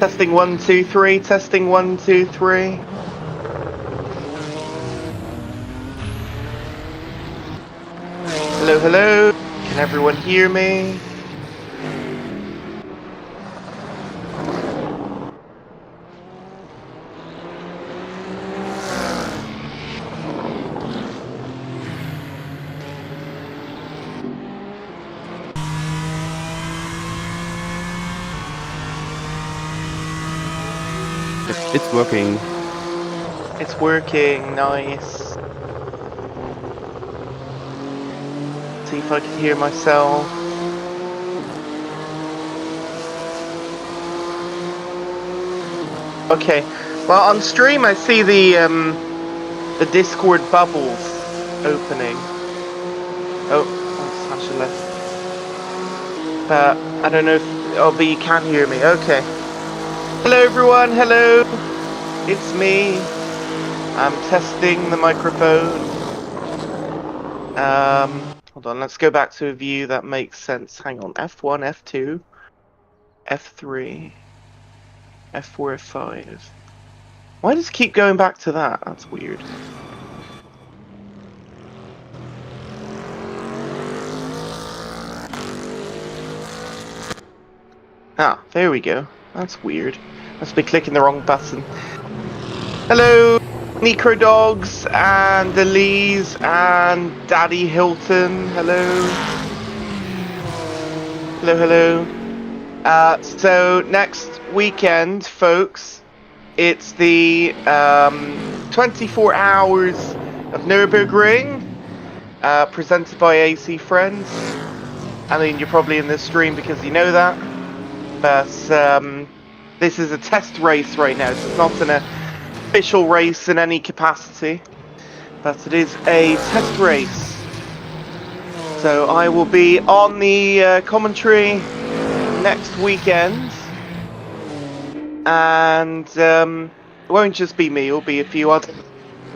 Testing 1, 2, 3. Testing 1, 2, 3. Hello, hello. Can everyone hear me? It's working. It's working, nice. See if I can hear myself. Okay, well on stream I see the Discord bubbles opening. Oh, Sasha left. But I don't know if, oh, but you can hear me, okay. Hello everyone, hello! It's me. I'm testing the microphone. Hold on, let's go back to a view that makes sense. Hang on, F1, F2, F3, F4, F5. Why does it keep going back to that? That's weird. Ah, there we go. That's weird. Must be clicking the wrong button. Hello, Necro Dogs and Elise and Daddy Hilton. Hello. Hello, hello. So next weekend, folks, it's the 24 Hours of Nürburgring, presented by AC Friends. I mean, you're probably in this stream because you know that. But this is a test race right now, so it's not an official race in any capacity, but it is a test race. So I will be on the commentary next weekend, and it won't just be me, it'll be a few other...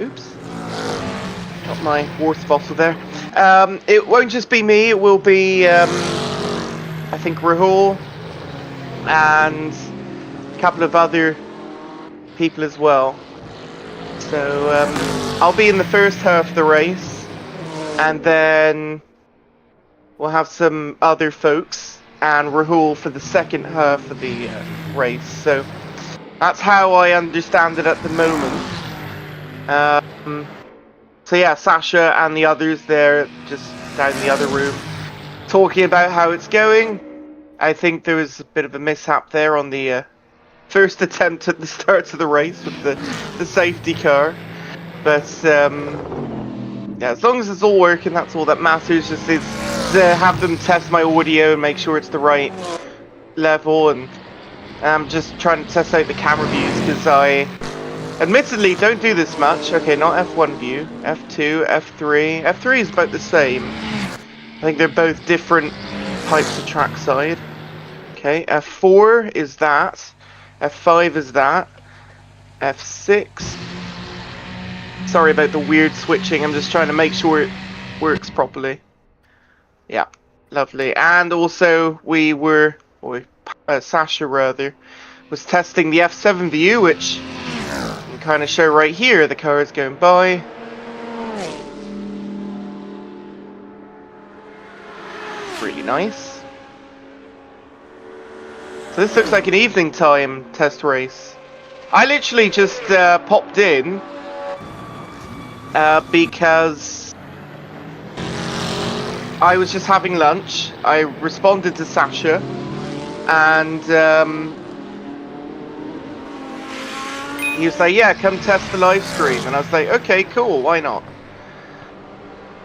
Oops. Got my water bottle there. It won't just be me, it will be, I think, Rahul, and a couple of other people as well. So I'll be in the first half of the race, and then we'll have some other folks and Rahul for the second half of the race. So that's how I understand it at the moment. So yeah, Sasha and the others there, just down in the other room, talking about how it's going. I think there was a bit of a mishap there on the first attempt at the start of the race with the safety car. But yeah, as long as it's all working, that's all that matters. Just is to have them test my audio and make sure it's the right level. And I'm just trying to test out the camera views because I admittedly don't do this much. Okay, not F1 view, F2, F3. F3 is about the same. I think they're both different types of trackside. Okay, F4 is that. F5 is that. F6. Sorry about the weird switching. I'm just trying to make sure it works properly. Yeah, lovely. And also we were, or Sasha rather, was testing the F7 view, which I can kind of show right here. The car is going by. Really nice. So this looks like an evening time test race. I literally just popped in because I was just having lunch. I responded to Sasha and he was like, yeah, come test the live stream. And I was like, okay, cool, why not?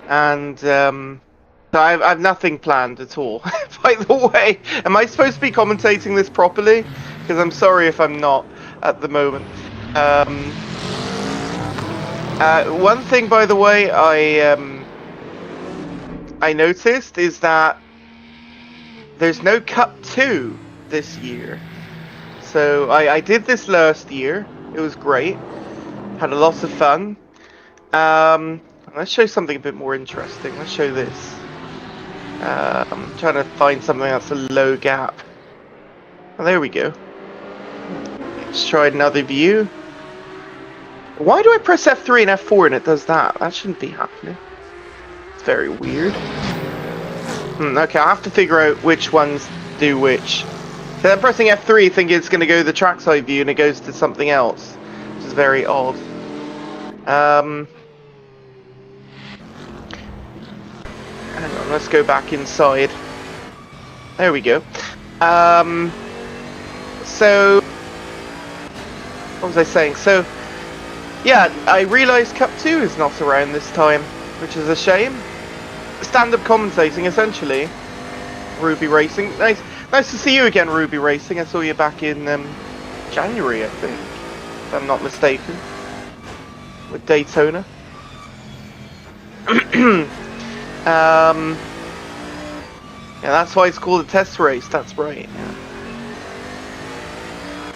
And so I have nothing planned at all. By the way, am I supposed to be commentating this properly? Because I'm sorry if I'm not at the moment. One thing, by the way, I noticed is that there's no Cup 2 this year. So I did this last year. It was great. Had a lot of fun. Let's show something a bit more interesting. Let's show this. I'm trying to find something that's a low gap. Oh, there we go. Let's try another view. Why do I press F3 and F4 and it does that? That shouldn't be happening. It's very weird. Okay, I have to figure out which ones do which. So I'm pressing F3 thinking it's going to go to the trackside view and it goes to something else. Which is very odd. Hang on, let's go back inside. There we go. So... What was I saying? So... Yeah, I realised Cup 2 is not around this time, which is a shame. Stand-up commentating, essentially. Ruby Racing. Nice to see you again, Ruby Racing. I saw you back in January, I think, if I'm not mistaken, with Daytona. Yeah, that's why it's called a test race. That's right.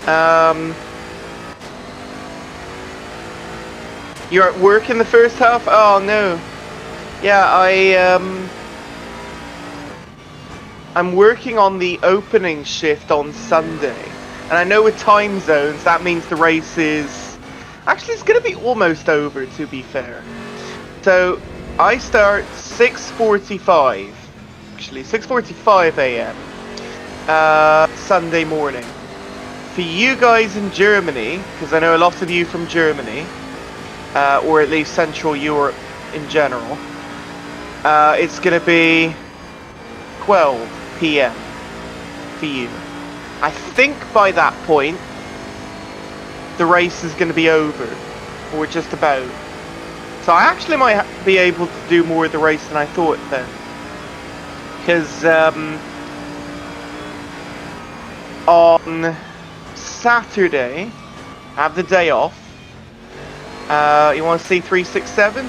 Yeah. You're at work in the first half? Oh no. Yeah, I'm working on the opening shift on Sunday. And I know with time zones that means the race is actually it's gonna be almost over, to be fair. So I start 6:45. Actually 6:45 AM Sunday morning. For you guys in Germany, because I know a lot of you from Germany. Or at least Central Europe in general, it's going to be 12 PM for you. I think by that point, the race is going to be over, or just about. So I actually might be able to do more of the race than I thought then. Because on Saturday, I have the day off. You want to see 367?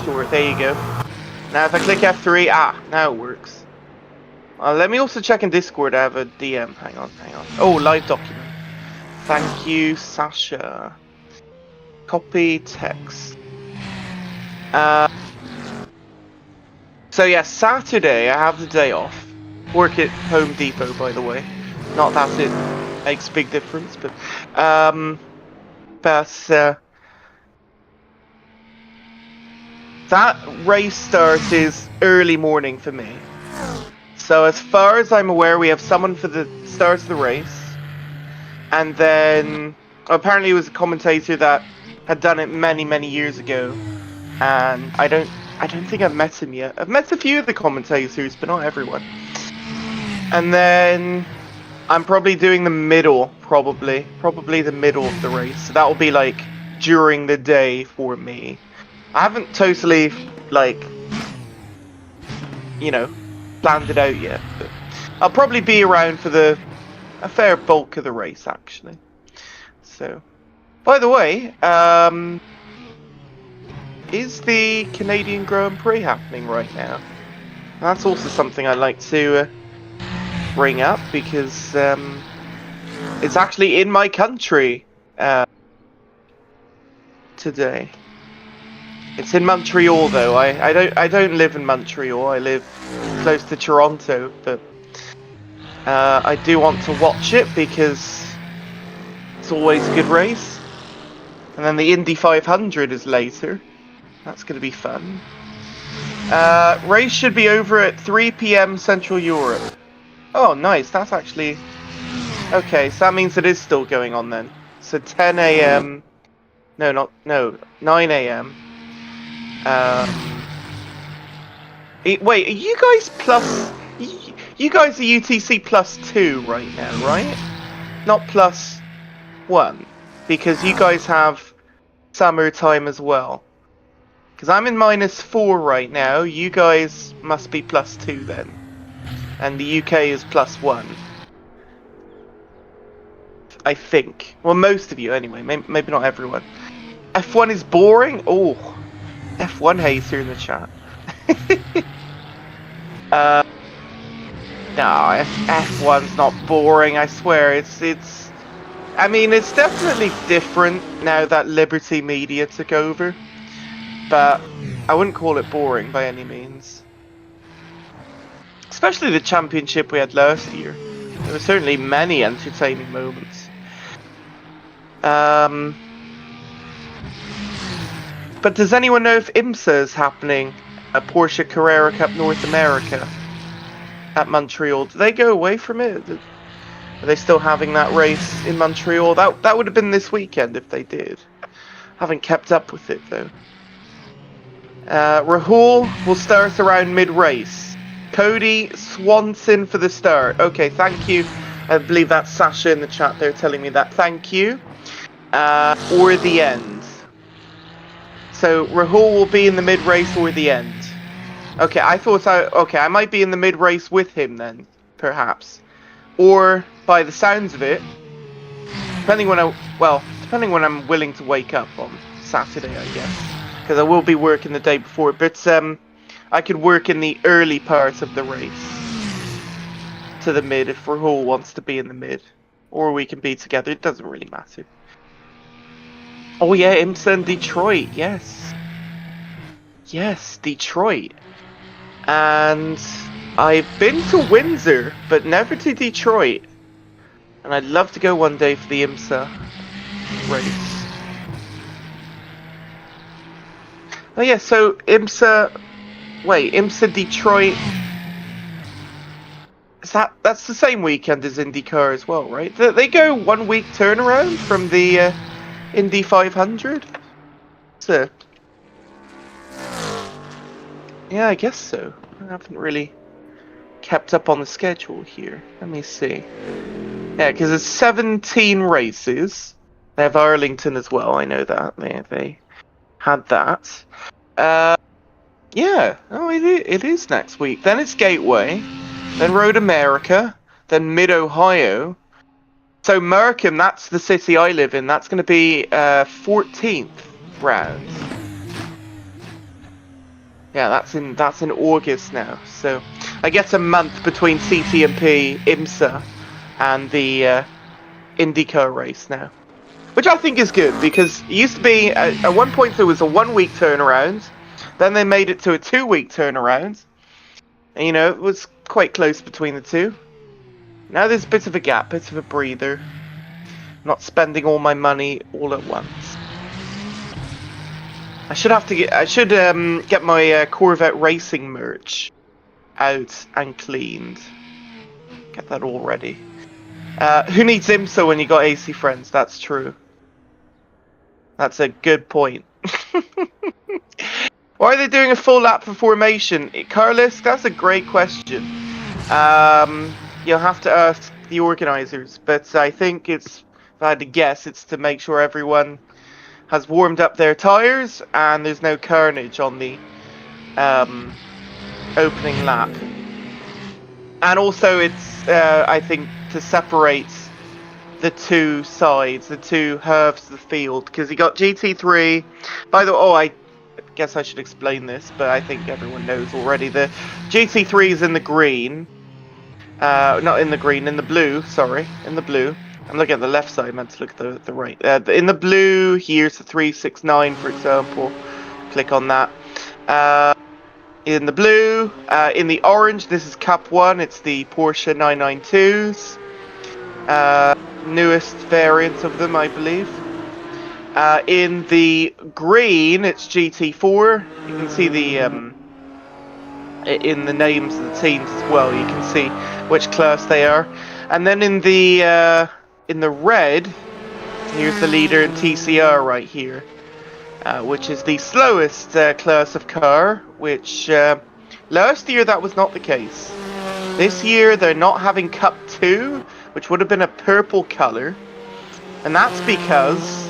Sure, there you go. Now if I click F3, now it works. Let me also check in Discord, I have a DM, hang on. Oh, live document. Thank you, Sasha. Copy text. So yeah, Saturday I have the day off. Work at Home Depot, by the way. Not that it makes a big difference, but... that race start is early morning for me. So as far as I'm aware, we have someone for the start of the race. And then apparently it was a commentator that had done it many years ago. And I don't think I've met him yet. I've met a few of the commentators, but not everyone. And then I'm probably doing the middle, probably the middle of the race. So that will be like during the day for me. I haven't totally like, you know, planned it out yet. But I'll probably be around for a fair bulk of the race actually. So, by the way, is the Canadian Grand Prix happening right now? That's also something I'd like to bring up because it's actually in my country today. It's in Montreal though. I don't live in Montreal. I live close to Toronto, but I do want to watch it because it's always a good race. And then the Indy 500 is later. That's going to be fun. Race should be over at 3 PM Central Europe. Oh, nice. That's actually... Okay, so that means it is still going on then. So 10 AM... No, 9 AM. Wait, are you guys plus... You guys are UTC +2 right now, right? Not +1. Because you guys have summer time as well. Because I'm in -4 right now. You guys must be +2 then. And the UK is +1. I think. Well, most of you anyway. Maybe not everyone. F1 is boring? Oh. F1 hater in the chat. No, F1's not boring, I swear. It's I mean, it's definitely different now that Liberty Media took over. But I wouldn't call it boring by any means. Especially the championship we had last year. There were certainly many entertaining moments. But does anyone know if IMSA is happening at Porsche Carrera Cup North America at Montreal? Do they go away from it? Are they still having that race in Montreal? That would have been this weekend if they did. Haven't kept up with it though. Rahul will start around mid-race. Cody Swanson for the start. Okay, thank you. I believe that's Sasha in the chat there telling me that. Thank you. Or the end. So Rahul will be in the mid-race or the end. Okay, okay, I might be in the mid-race with him then, perhaps. Or, by the sounds of it, depending when I'm willing to wake up on Saturday, I guess. Because I will be working the day before, but I could work in the early part of the race. To the mid, if Rahul wants to be in the mid. Or we can be together, it doesn't really matter. Oh yeah, IMSA in Detroit, yes. Yes, Detroit. And I've been to Windsor, but never to Detroit. And I'd love to go one day for the IMSA race. Oh yeah, so IMSA Detroit. That's the same weekend as IndyCar as well, right? They go 1 week turnaround from the Indy 500. So yeah, I guess so. I haven't really kept up on the schedule here. Let me see. Yeah, because it's 17 races. They have Arlington as well. I know that they had that. Yeah. Oh, it is next week. Then it's Gateway. Then Road America. Then Mid Ohio. So Markham, that's the city I live in. That's going to be 14th round. Yeah, that's in August now. So I get a month between CTMP, IMSA, and the IndyCar race now, which I think is good because it used to be at one point there was a 1 week turnaround, then they made it to a 2 week turnaround, and you know it was quite close between the two. Now there's a bit of a gap, bit of a breather. Not spending all my money all at once. I should get my Corvette racing merch out and cleaned. Get that all ready. Who needs IMSA when you got AC friends? That's true. That's a good point. Why are they doing a full lap for formation? Carlos, that's a great question. You'll have to ask the organisers, but I think if I had to guess, it's to make sure everyone has warmed up their tyres and there's no carnage on the opening lap. And also it's, I think, to separate the two sides, the two halves of the field, because you got GT3, by the way, I guess I should explain this, but I think everyone knows already, the GT3 is in the green, not in the green, in the blue, sorry, in the blue. I'm looking at the left side, I meant to look at the right. In the blue, here's the 369, for example. Click on that. In the blue, in the orange, this is Cup 1. It's the Porsche 992s. Newest variant of them, I believe. In the green, it's GT4. You can see the in the names of the teams as well. You can see which class they are. And then in the red, here's the leader in TCR right here, which is the slowest class of car, which last year that was not the case. This year they're not having Cup 2, which would have been a purple colour, and that's because...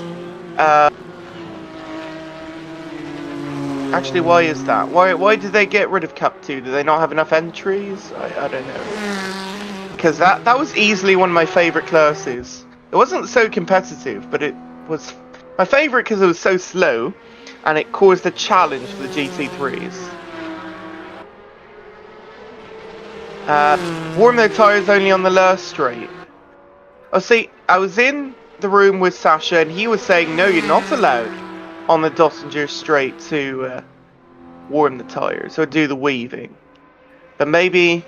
actually, why is that? Why did they get rid of Cup 2? Do they not have enough entries? I don't know. Because that was easily one of my favourite classes. It wasn't so competitive, but it was my favourite because it was so slow, and it caused a challenge for the GT3s. Warm their tyres only on the last straight. Oh, see, I was in the room with Sasha, and he was saying, no, you're not allowed on the Dossinger straight to warm the tyres or do the weaving. But maybe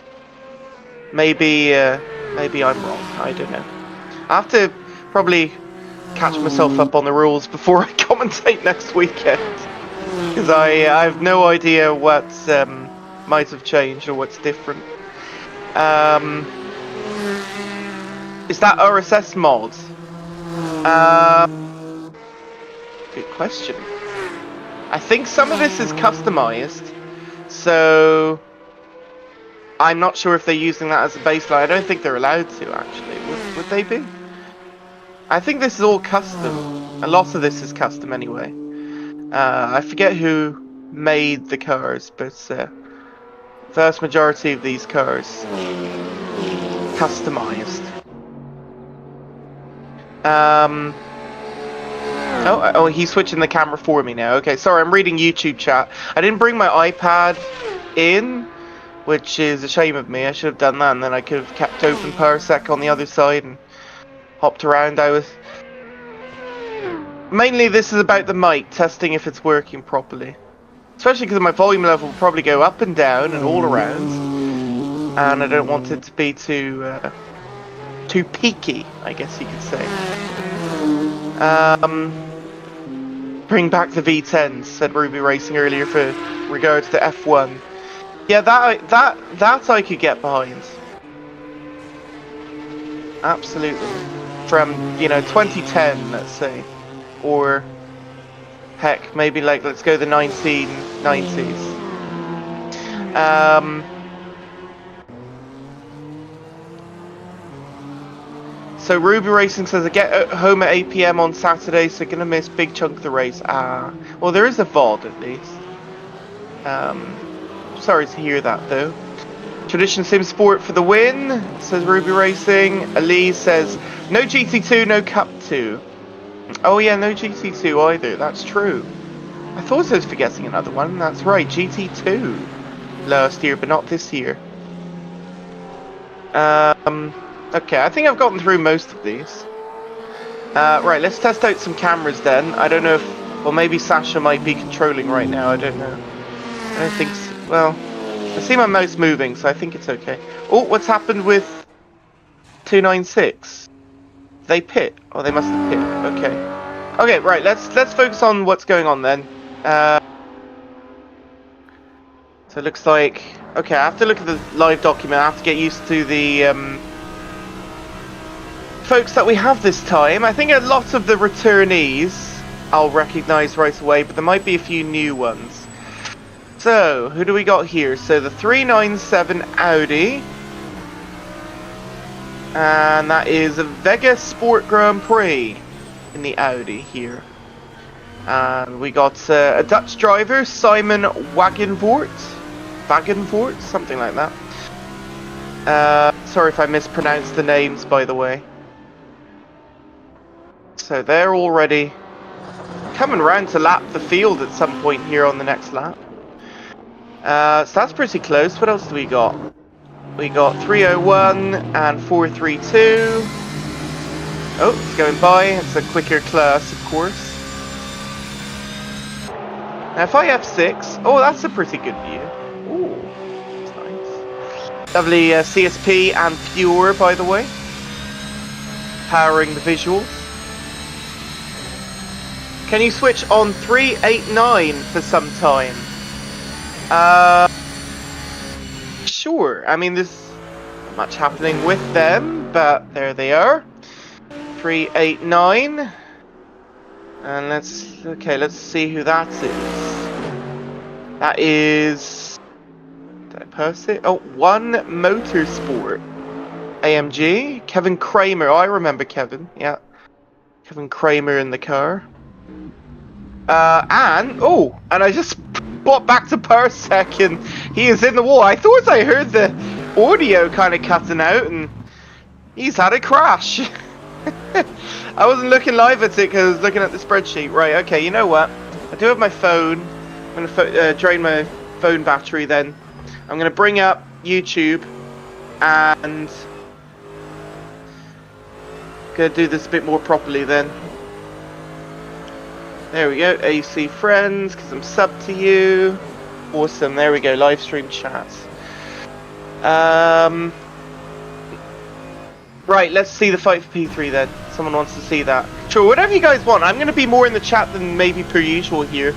Maybe I'm wrong. I don't know. I have to probably catch myself up on the rules before I commentate next weekend. Because I have no idea what might have changed or what's different. Is that RSS mod? Good question. I think some of this is customized, so I'm not sure if they're using that as a baseline. I don't think they're allowed to, actually. Would they be? I think this is all custom. A lot of this is custom anyway. I forget who made the cars, but vast majority of these cars customized. Oh, he's switching the camera for me now. Okay, sorry, I'm reading YouTube chat. I didn't bring my iPad in, which is a shame of me. I should have done that, and then I could have kept open Parsec on the other side and hopped around. Mainly this is about the mic, testing if it's working properly. Especially because my volume level will probably go up and down and all around. And I don't want it to be too peaky, I guess you could say. Bring back the V10s, said Ruby Racing earlier for regards to F1. Yeah, that I could get behind. Absolutely. From, 2010, let's say. Or, heck, maybe like, let's go the 1990s. So Ruby Racing says, I get home at 8 PM on Saturday, so gonna miss big chunk of the race. Well, there is a VOD at least. Sorry to hear that though. Tradition Sim Sport for the win, says Ruby Racing. Elise says, no GT2, no Cup 2. Oh yeah, no GT2 either, that's true. I thought I was forgetting another one, that's right, GT2 last year, but not this year. Okay, I think I've gotten through most of these. Right, let's test out some cameras then. I don't know if, well, maybe Sasha might be controlling right now, I don't know. I don't think so. Well, I see my mouse moving, so I think it's okay. Oh, what's happened with 296? They pit? Oh, they must have pit. Okay. Okay, right, let's focus on what's going on then. So it looks like, okay, I have to look at the live document. I have to get used to the folks that we have this time. I think a lot of the returnees I'll recognise right away, but there might be a few new ones. So, who do we got here? So the 397 Audi. And that is a Vega Sport Grand Prix in the Audi here. And we got a Dutch driver, Simon Wagenvoort, something like that. Sorry if I mispronounced the names, by the way. So they're already coming around to lap the field at some point here on the next lap. So that's pretty close. What else do we got? We got 301 and 432. Oh, it's going by. It's a quicker class, of course. Now if I F6, oh, that's a pretty good view. Ooh, that's nice. Lovely CSP and Pure, by the way. Powering the visuals. Can you switch on 389 for some time? Sure. I mean, there's not much happening with them, but there they are. 389. And let's see who that is. That is, did I post it? Oh, One Motorsport. AMG. Kevin Kramer. Oh, I remember Kevin. Yeah. Kevin Kramer in the car. And I just bought back to Parsec and he is in the wall. I thought I heard the audio kind of cutting out and he's had a crash. I wasn't looking live at it because I was looking at the spreadsheet. Right, okay, you know what? I do have my phone. I'm going to drain my phone battery then. I'm going to bring up YouTube and going to do this a bit more properly then. There we go, AC friends, because I'm subbed to you. Awesome, there we go, live stream chat. Right, let's see the fight for P3 then. Someone wants to see that. Sure, whatever you guys want. I'm going to be more in the chat than maybe per usual here.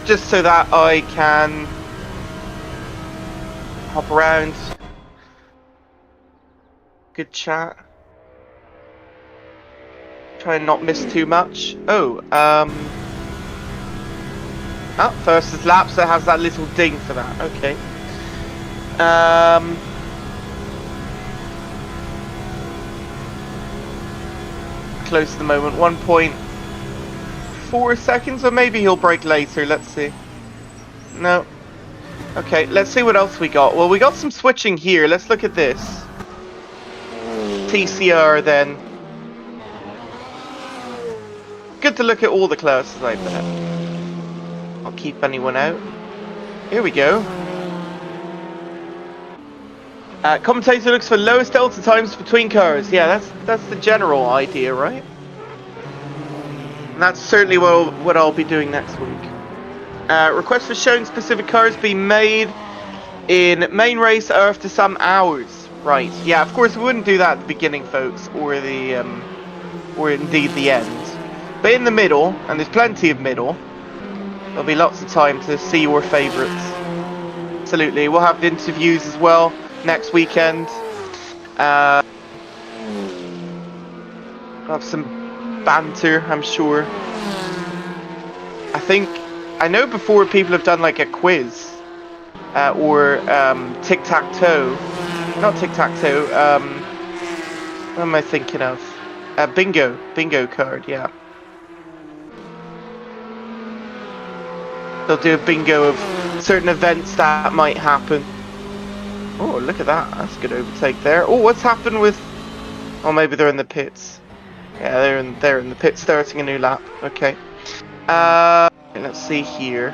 Just so that I can hop around. Good chat. Try and not miss too much. Oh, first is lap, so it has that little ding for that. Okay. Close to the moment. 1.4 seconds, or maybe he'll break later. Let's see. No. Okay, let's see what else we got. Well, we got some switching here. Let's look at this. TCR then. Good to look at all the classes I bet. I'll keep anyone out. Here we go. Commentator looks for lowest delta times between cars. Yeah, that's the general idea, right? And that's certainly what I'll be doing next week. Request for showing specific cars be made in main race after some hours. Right. Yeah, of course we wouldn't do that at the beginning, folks, or the or indeed the end. But in the middle, and there's plenty of middle, there'll be lots of time to see your favourites. Absolutely. We'll have interviews as well next weekend. We'll have some banter, I'm sure. I know before people have done like a quiz or tic-tac-toe. Not tic-tac-toe. What am I thinking of? Bingo card, yeah. They'll do a bingo of certain events that might happen. Oh, look at that. That's a good overtake there. Oh, what's happened with... Oh, maybe they're in the pits. Yeah, they're in the pits starting a new lap. Okay. Let's see here.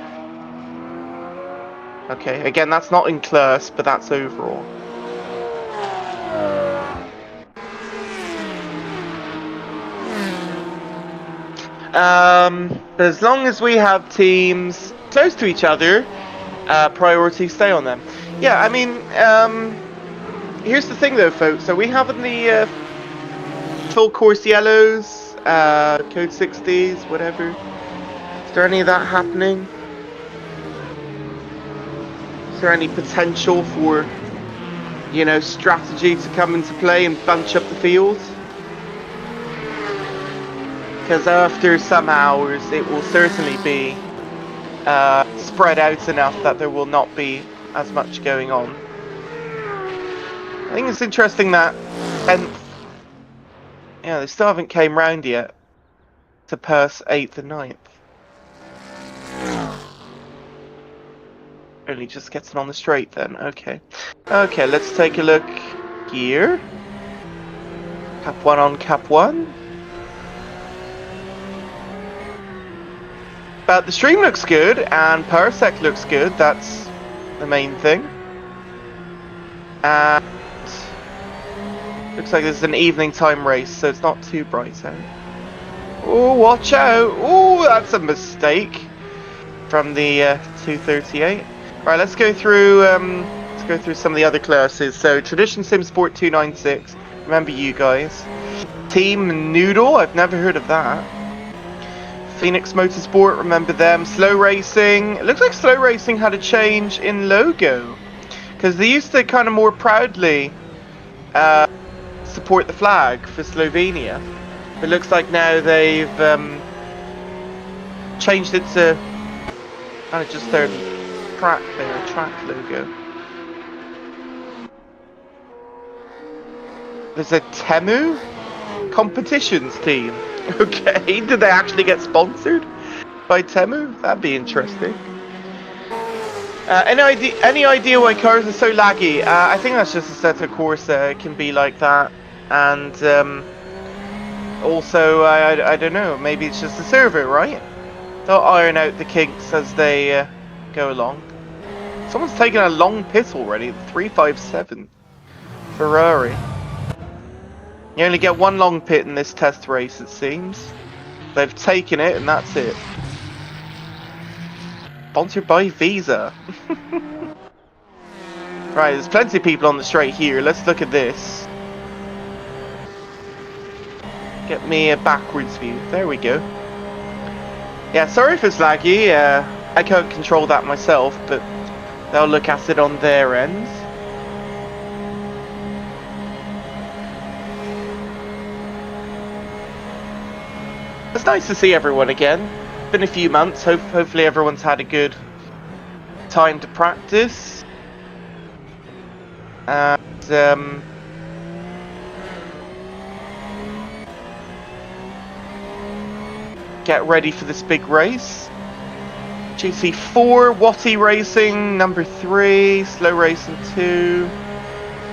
Okay, again, that's not in class, but that's overall. But as long as we have teams close to each other, priority stay on them. Yeah, I mean, here's the thing though, folks. So we have in the full course yellows, code 60s, whatever. Is there any of that happening? Is there any potential for, you know, strategy to come into play and bunch up the field? Because after some hours, it will certainly be spread out enough that there will not be as much going on. I think it's interesting that 10th, yeah, they still haven't came round yet to pass 8th and 9th. Only just getting on the straight then. Okay. Okay, let's take a look here. Cap 1 on Cap 1. But the stream looks good and Parsec looks good. That's the main thing. And looks like this is an evening time race, so it's not too bright out. Oh, watch out! Oh, that's a mistake from the 238. Right, let's go through some of the other classes. So Tradition Sim Sport 296. Remember you guys. Team Noodle. I've never heard of that. Phoenix Motorsport, remember them. Slow Racing. It looks like Slow Racing had a change in logo, because they used to kind of more proudly support the flag for Slovenia. It looks like now they've changed it to kind of just their track logo. There's a Temu competitions team. Okay, did they actually get sponsored by Temu? That'd be interesting. Any idea why cars are so laggy? I think that's just a set of course. It can be like that, and also I don't know. Maybe it's just the server, right? They'll iron out the kinks as they go along. Someone's taken a long pit already. 357 Ferrari. You only get one long pit in this test race, it seems. They've taken it, and that's it. Sponsored by Visa. Right, there's plenty of people on the straight here. Let's look at this. Get me a backwards view. There we go. Yeah, sorry if it's laggy. I can't control that myself, but they'll look at it on their end. It's nice to see everyone again. Been a few months. Hopefully everyone's had a good time to practice. And get ready for this big race. GT4, Watty Racing, number 3, Slow Racing 2,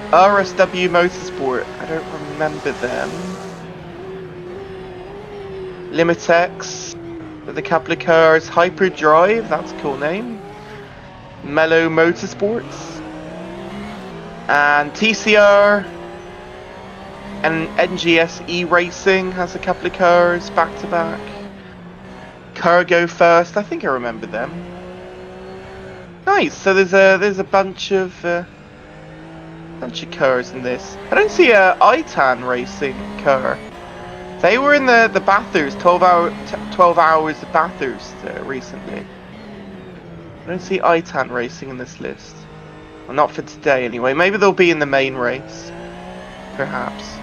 RSW Motorsport, I don't remember them. Limitex, with a couple of cars, Hyperdrive, that's a cool name. Mellow Motorsports. And TCR, and NGS E-Racing has a couple of cars, back to back. Cargo First, I think I remember them. Nice. So there's a bunch of cars in this. I don't see a Itan Racing car. They were in the Bathurst 12 hours of Bathurst recently. I don't see Itan Racing in this list. Well, not for today anyway. Maybe they'll be in the main race, perhaps.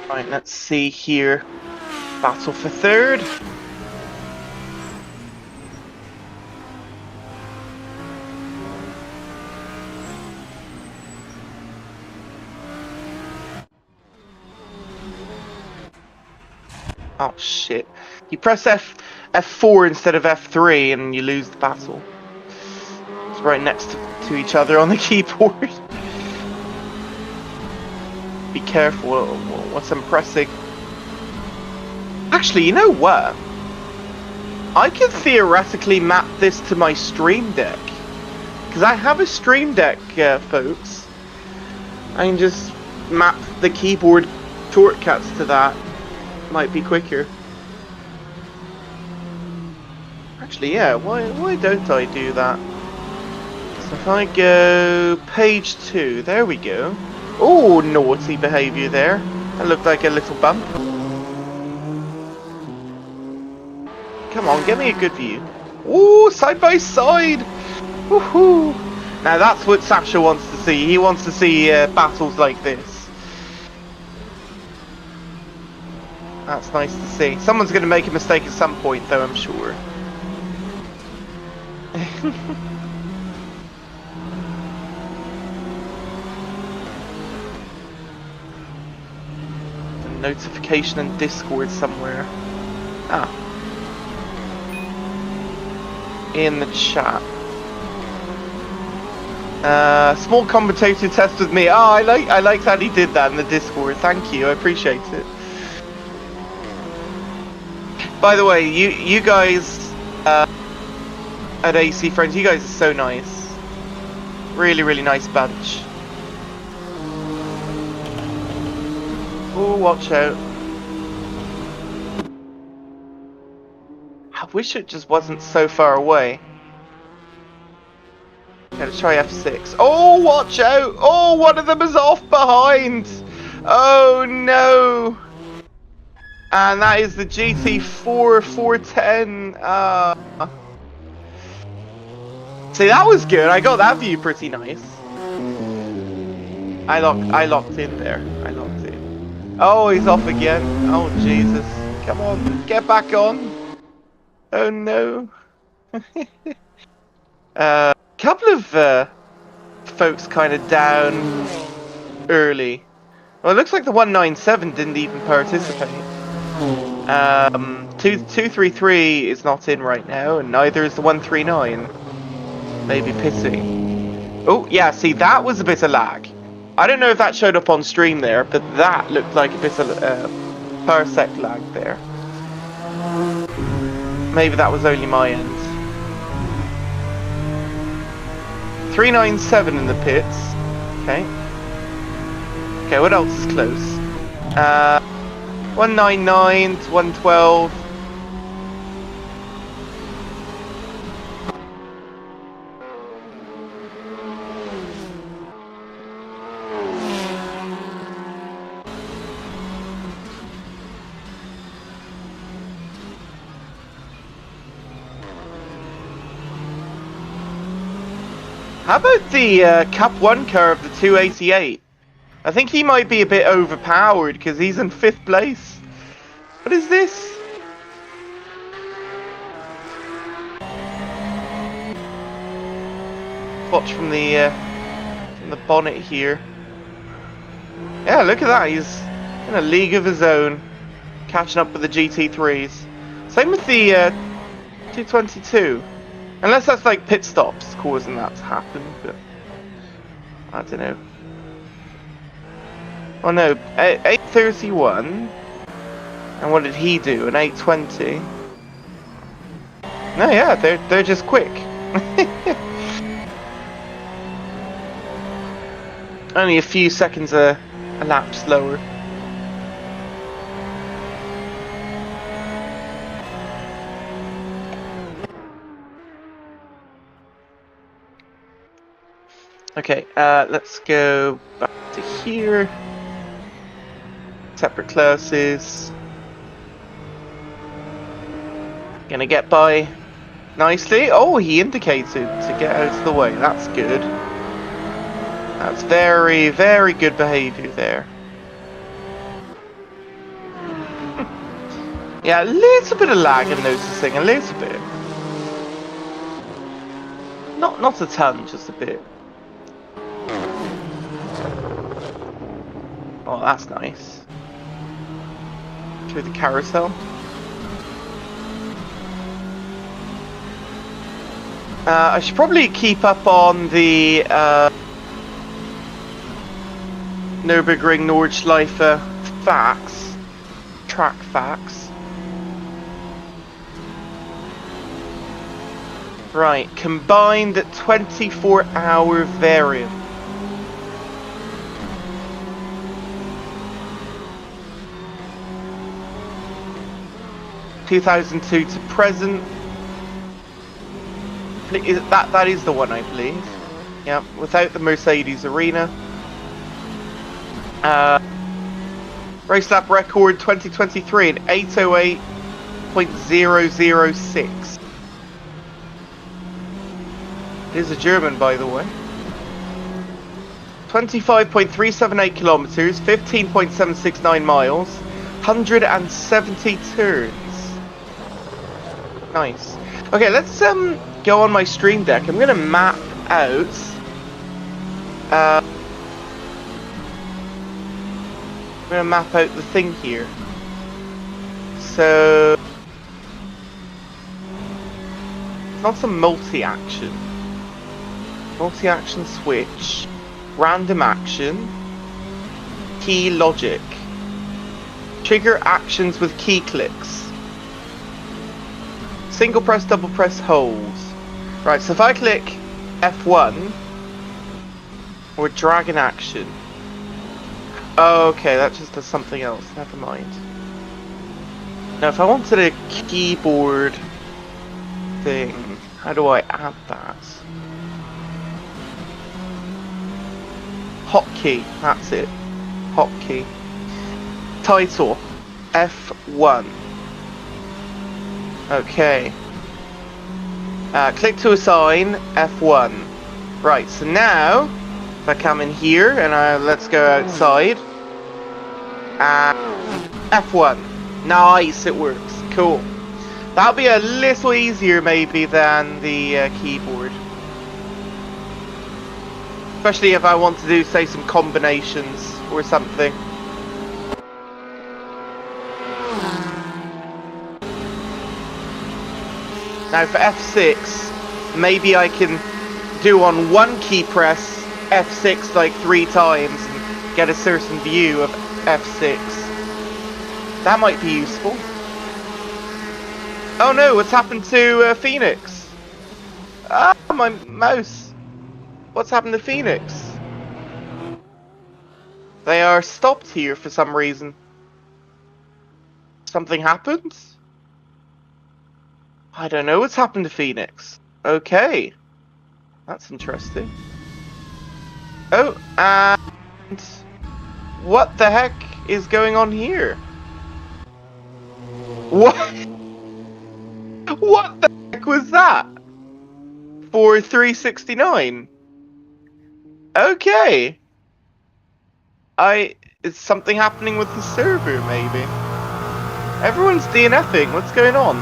Right, let's see here. Battle for third. Oh shit. You press F4 instead of F3 and you lose the battle. It's right next to each other on the keyboard. Be careful what I'm pressing. Actually, you know what? I could theoretically map this to my Stream Deck. Because I have a Stream Deck, folks. I can just map the keyboard shortcuts to that. Might be quicker. Actually, yeah, why don't I do that? So if I go page 2, there we go. Oh, naughty behaviour there. That looked like a little bump. Come on, get me a good view. Ooh, side by side. Woohoo! Now that's what Sasha wants to see. He wants to see battles like this. That's nice to see. Someone's going to make a mistake at some point, though, I'm sure. Notification in Discord somewhere. Ah. In the chat. Small commentator test with me. Oh, I like that he did that in the Discord. Thank you, I appreciate it. By the way, you guys at AC Friends, you guys are so nice. Really, really nice bunch. Oh, watch out. I wish it just wasn't so far away. Let's try F6. Oh, watch out! Oh, one of them is off behind! Oh, no! And that is the GT4 410. See, that was good. I got that view pretty nice. I locked in there. I locked in. Oh, he's off again. Oh, Jesus. Come on, get back on. Oh, no. Couple of folks kind of down early. Well, it looks like the 197 didn't even participate. 233 is not in right now, and neither is the 139. Maybe pitting. Oh, yeah, see, that was a bit of lag. I don't know if that showed up on stream there, but that looked like a bit of parsec lag there. Maybe that was only my end. 397 in the pits. Okay. Okay, what else is close? 199 to 112. How about the Cup 1 car of the 288? I think he might be a bit overpowered because he's in 5th place. What is this? Watch from the bonnet here. Yeah, look at that. He's in a league of his own, catching up with the GT3s. Same with the 222. Unless that's like pit stops causing that to happen, but I don't know. Oh no, 831. And what did he do? An 820. No, yeah, they're just quick. Only a few seconds a lap slower. Okay, let's go back to here. Separate classes. Gonna get by nicely. Oh, he indicated to get out of the way. That's good. That's very, very good behaviour there. Yeah, a little bit of lag I'm noticing, a little bit. Not a ton, just a bit. Oh, that's nice. Through the carousel. I should probably keep up on the Nürburgring Nordschleife facts, track facts. Right, combined 24-hour variant. (2002 to present). That is the one, I believe. Yeah, without the Mercedes Arena. Race lap record 2023 at 808.006. It is a German, by the way. 25.378 kilometers, 15.769 miles, 170 turns. Nice. Okay, let's go on my stream deck. I'm gonna map out I'm gonna map out the thing here. So not a multi-action. Multi-action switch. Random action. Key logic. Trigger actions with key clicks. Single press, double press, holds. Right, so if I click F1, or drag an action. Oh, okay, that just does something else. Never mind. Now, if I wanted a keyboard thing, how do I add that? Hotkey, that's it. Hotkey. Title, F1. Okay. Click to assign F1. Right, so now if I come in here and let's go outside. F1. Nice, it works. Cool. That'll be a little easier maybe than the keyboard. Especially if I want to do, say, some combinations or something. Now for F6, maybe I can do on one key press F6 like 3 times and get a certain view of F6. That might be useful. Oh no, what's happened to Phoenix? Ah, my mouse. What's happened to Phoenix? They are stopped here for some reason. Something happened? I don't know what's happened to Phoenix. Okay. That's interesting. Oh, and what the heck is going on here? What? What the heck was that? For 369? Okay. Is something happening with the server, maybe? Everyone's DNFing. What's going on?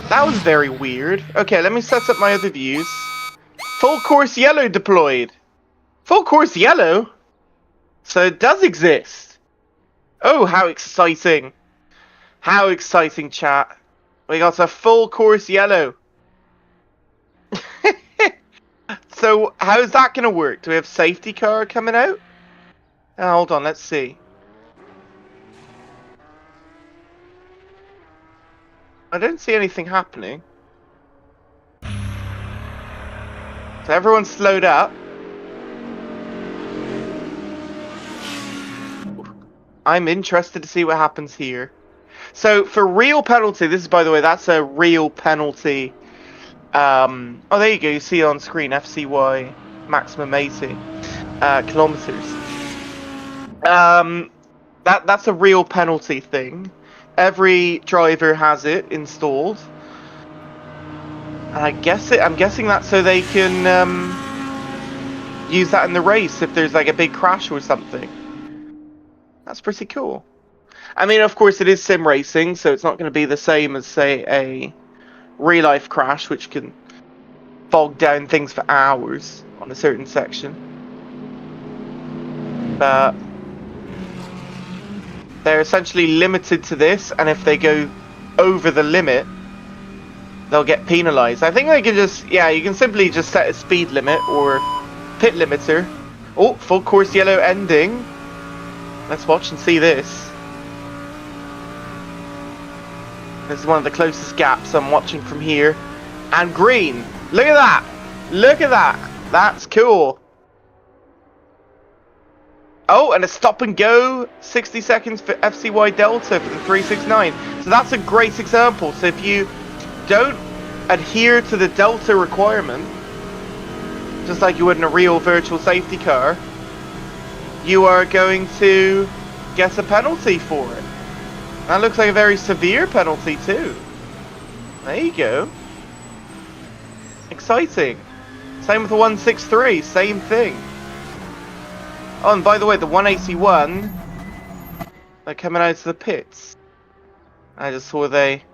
That was very weird. Okay, let me set up my other views. Full course yellow deployed. Full course yellow? So it does exist. Oh, how exciting. How exciting, chat. We got a full course yellow. So, how's that going to work? Do we have safety car coming out? Oh, hold on, let's see. I don't see anything happening. So everyone slowed up. I'm interested to see what happens here. So for real penalty, this is, by the way, that's a real penalty. Oh, there you go. You see it on screen. FCY maximum 80 kilometers. That's a real penalty thing. Every driver has it installed. And I'm guessing that's so they can use that in the race if there's like a big crash or something. That's pretty cool. I mean, of course, it is sim racing, so it's not going to be the same as, say, a real-life crash, which can bog down things for hours on a certain section. But they're essentially limited to this, and if they go over the limit, they'll get penalised. I think they can just, yeah, you can simply just set a speed limit or pit limiter. Oh, full course yellow ending. Let's watch and see this. This is one of the closest gaps I'm watching from here. And green. Look at that. Look at that. That's cool. Oh, and a stop and go. 60 seconds for FCY Delta for the 369. So that's a great example. So if you don't adhere to the Delta requirement, just like you would in a real virtual safety car, you are going to get a penalty for it. That looks like a very severe penalty too. There you go. Exciting. Same with the 163, same thing. Oh, and by the way, the 181, they're coming out of the pits. I just saw they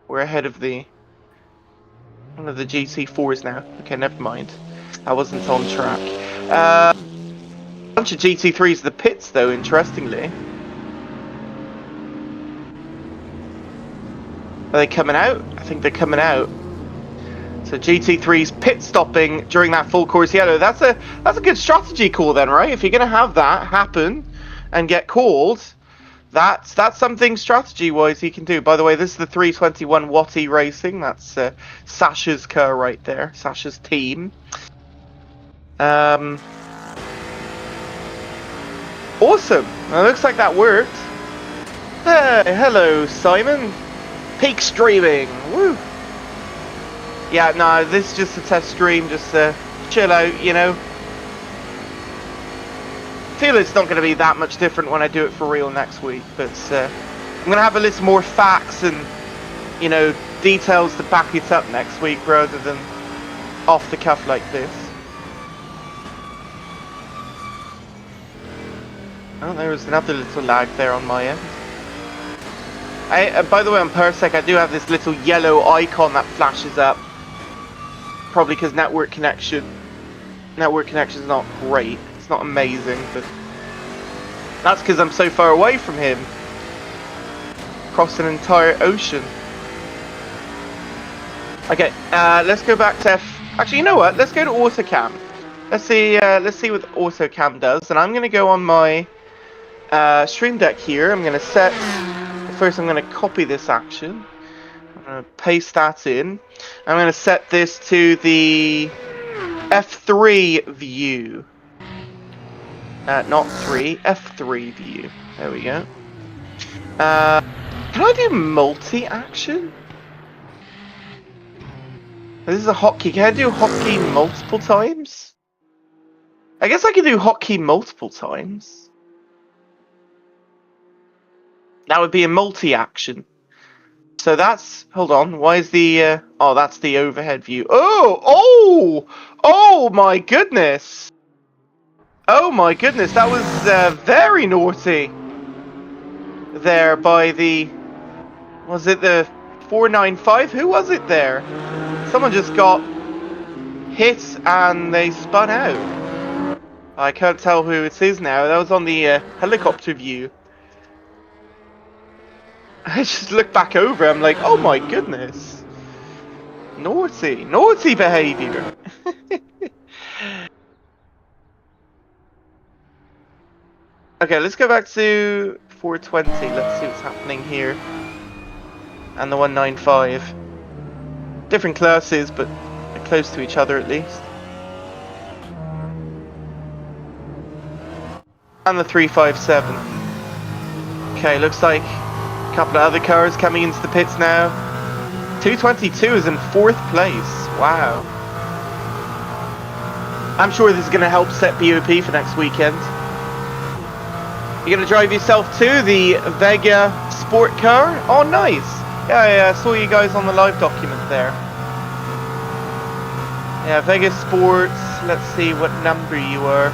were ahead of one of the GT4s now. Okay, never mind. I wasn't on track. A bunch of GT3s in the pits though, interestingly. Are they coming out? I think they're coming out. So GT3's pit stopping during that full course yellow. That's a good strategy call then, right? If you're gonna have that happen and get called, that's something strategy wise you can do. By the way, this is the 321 Watty Racing. That's Sasha's car right there. Sasha's team. Awesome. It looks like that worked. Hey, hello, Simon. Peak streaming. Woo. Yeah, no, this is just a test stream. Just chill out, you know. Feel it's not going to be that much different when I do it for real next week, but I'm going to have a little more facts and, you know, details to back it up next week rather than off the cuff like this. Oh, there was another little lag there on my end. By the way, on Persec, I do have this little yellow icon that flashes up. Probably because network connection is not great. It's not amazing, but that's because I'm so far away from him. Across an entire ocean. Okay, let's go back to Actually, you know what? Let's go to AutoCam. Let's see what AutoCam does. And I'm going to go on my Stream Deck here. I'm going to set... First, I'm going to copy this action. I'm going to paste that in. I'm going to set this to the F3 view. Not 3, F3 view. There we go. Can I do multi-action? This is a hotkey. Can I do hotkey multiple times? I guess I can do hotkey multiple times. That would be a multi-action. So that's... Hold on. Why is the... oh, that's the overhead view. Oh my goodness! Oh my goodness, that was very naughty. There by the... Was it the 495? Who was it there? Someone just got hit and they spun out. I can't tell who it is now. That was on the helicopter view. I just looked back over. I'm like, oh my goodness. Naughty. Naughty behavior. Okay, let's go back to 420. Let's see what's happening here. And the 195. Different classes, but they're close to each other at least. And the 357. Okay, looks like a couple of other cars coming into the pits now. 222 is in 4th place. Wow. I'm sure this is going to help set BOP for next weekend. You're going to drive yourself to the Vega sport car? Oh, nice. Yeah, I saw you guys on the live document there. Yeah, Vega Sports. Let's see what number you are.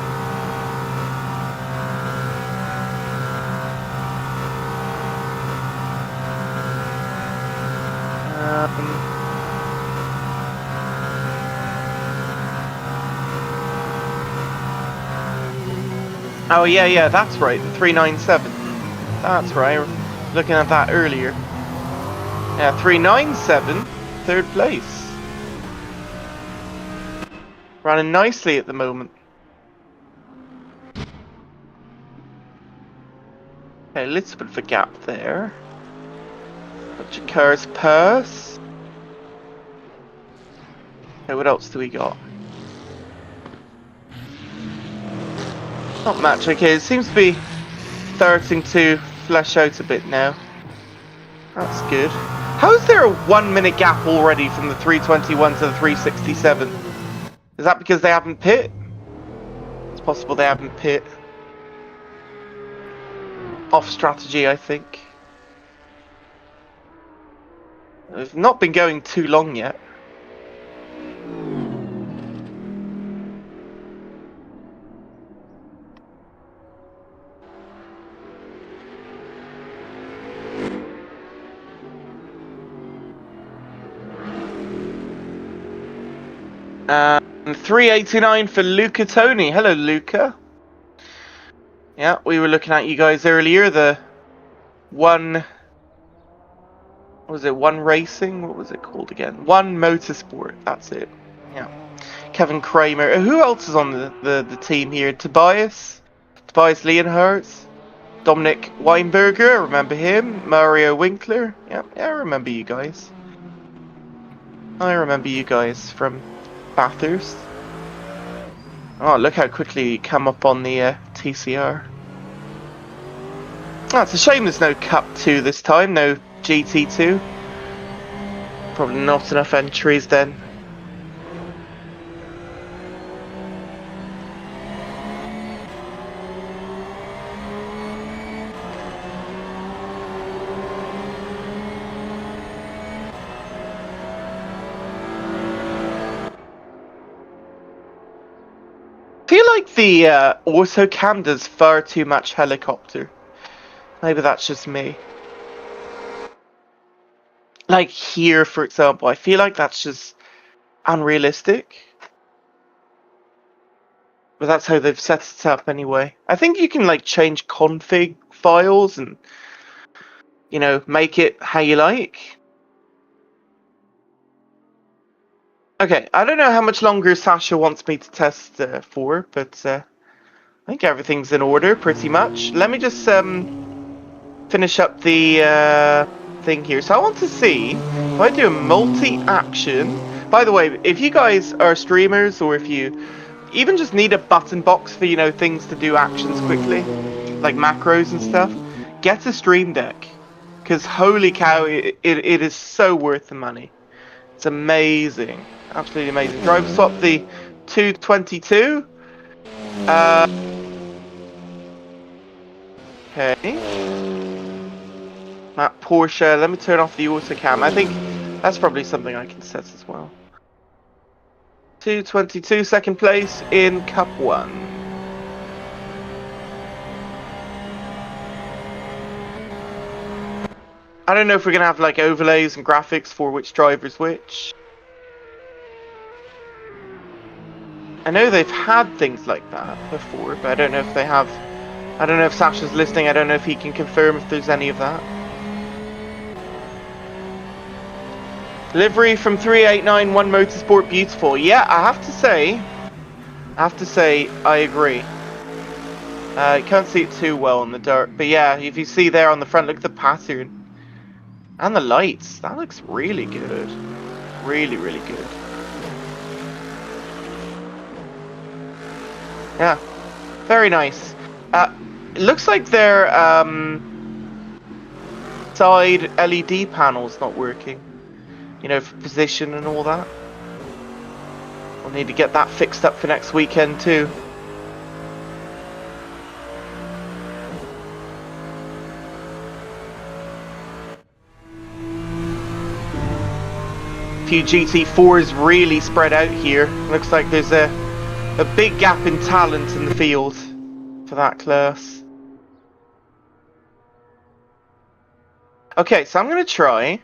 Oh yeah, that's right, the 397. That's right, looking at that earlier. Yeah, 397, 3rd place. Running nicely at the moment. Okay, a little bit of a gap there. Bunch of cars pass. Okay, what else do we got? Not much. Okay, it seems to be starting to flesh out a bit now. That's good. How is there a 1 minute gap already from the 321 to the 367? Is that because they haven't pit? It's possible they haven't pit. Off strategy, I think. They've not been going too long yet. And 389 for Luca Tony. Hello, Luca. Yeah, we were looking at you guys earlier. The one... Was it One Racing? What was it called again? One Motorsport. That's it. Yeah. Kevin Kramer. Who else is on the team here? Tobias Leonhardt. Dominic Weinberger. I remember him. Mario Winkler. Yeah, I remember you guys. I remember you guys from Bathurst. Oh, look how quickly you come up on the TCR. Oh, it's a shame there's no Cup 2 this time, no GT2. Probably not enough entries then. I feel like the autocam does far too much helicopter. Maybe that's just me. Like here, for example, I feel like that's just unrealistic. But that's how they've set it up anyway. I think you can like change config files and, you know, make it how you like. Okay, I don't know how much longer Sasha wants me to test for, but I think everything's in order pretty much. Let me just finish up the thing here. So I want to see if I do a multi-action, By the way, if you guys are streamers, or if you even just need a button box for, you know, things to do actions quickly, like macros and stuff, get a Stream Deck. Because holy cow, it is so worth the money. It's amazing. Absolutely amazing. Drive swap the 222. Okay. That Porsche. Let me turn off the auto cam. I think that's probably something I can set as well. 222, second place in Cup 1. I don't know if we're gonna have like overlays and graphics for which driver's which. I know they've had things like that before, but I don't know if they have. I don't know if Sasha's listening. I don't know if he can confirm if there's any of that. Livery from 3891 Motorsport, beautiful. Yeah, I have to say, I agree. You can't see it too well in the dark, but yeah, if you see there on the front, look at the pattern. And the lights, that looks really good. Really, really good. Yeah, very nice. It looks like their side LED panel's not working. You know, for position and all that. We'll need to get that fixed up for next weekend too. Few GT4s really spread out here. Looks like there's a big gap in talent in the field for that class. Okay, so I'm going to try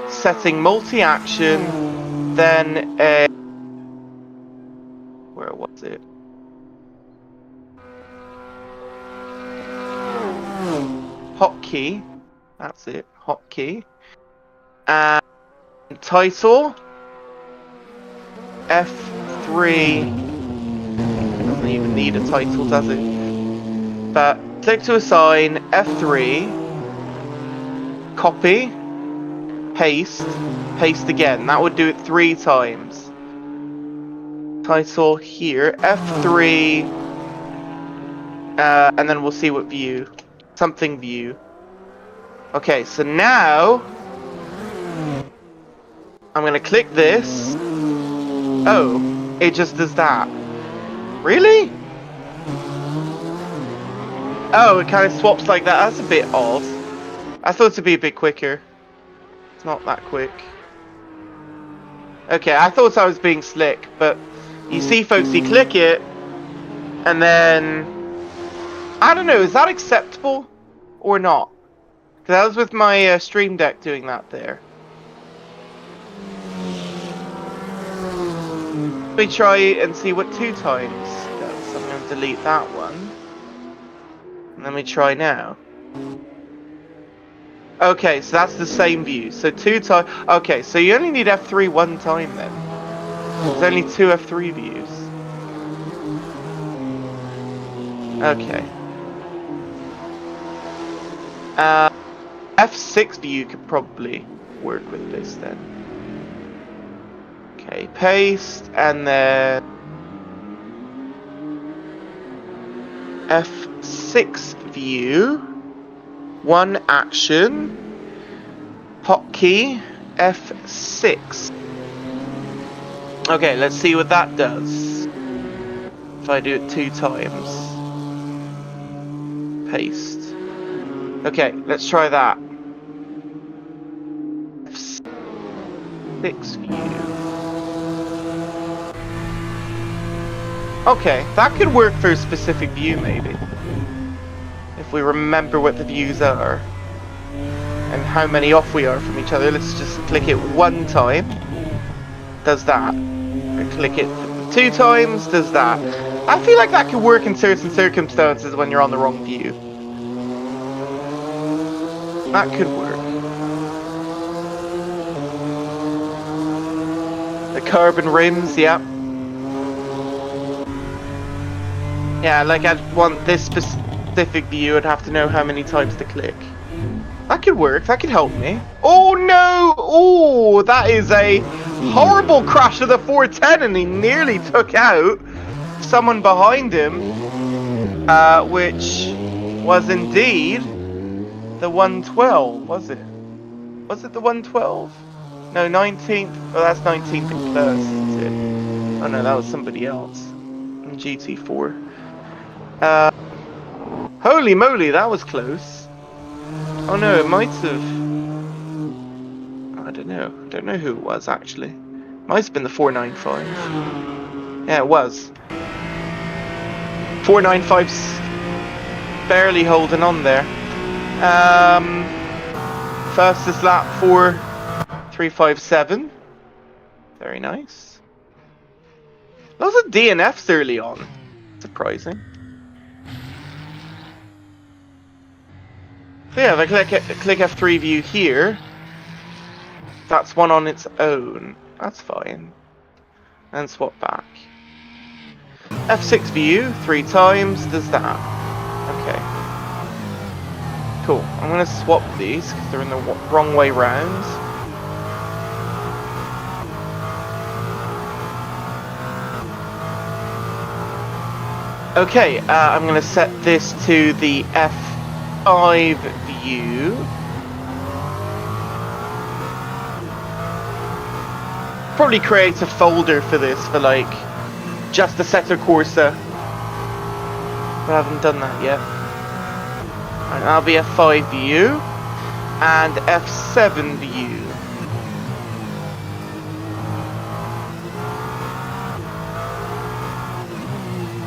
setting multi-action, then where was it? Hotkey, that's it, hotkey. And title, F3, doesn't even need a title, does it? But click to assign, F3, copy, paste, paste again. That would do it 3 times. Title here, F3, and then we'll see what view. Something view. Okay, so now I'm gonna click this. Oh, it just does that. Really? Oh, it kind of swaps like that. That's a bit odd. I thought it'd be a bit quicker. It's not that quick. Okay, I thought I was being slick, but you see, folks, you click it, and then I don't know, is that acceptable or not? Because I was with my Stream Deck doing that there. Let me try and see what 2 times does. So I'm going to delete that one. And let me try now. Okay, so that's the same view. So 2 times. Okay, so you only need F3 1 time then. There's only 2 F3 views. Okay. F6 view could probably work with this then. Okay, paste, and then F6 view, 1 action, hotkey, F6. Okay, let's see what that does. If I do it 2 times. Paste. Okay, let's try that. F6 view. Okay, that could work for a specific view maybe. If we remember what the views are. And how many off we are from each other. Let's just click it 1 time. Does that. And click it 2 times. Does that. I feel like that could work in certain circumstances when you're on the wrong view. That could work. The carbon rims, yeah. Yeah, like I'd want this specific view, I'd have to know how many times to click. That could work. That could help me. Oh no! Oh, that is a horrible crash of the 410, and he nearly took out someone behind him, which was indeed the 112, was it? Was it the 112? No, 19th. Oh, that's 19th in class, isn't it? Oh no, that was somebody else. In GT4. Holy moly, that was close. Oh no, it might have... I don't know. I don't know who it was, actually. Might have been the 495. Yeah, it was. 495's barely holding on there. Fastest lap 4:3:57. Very nice. Lots of DNFs early on. Surprising. So yeah, if I click F3 view here, that's one on its own. That's fine. And swap back. F6 view 3 times does that. Okay. Cool. I'm gonna swap these because they're in the wrong way round. Okay, I'm gonna set this to the F5 view. Probably create a folder for this for like just the Assetto Corsa. But I haven't done that yet. And that'll be F5 view and F7 view.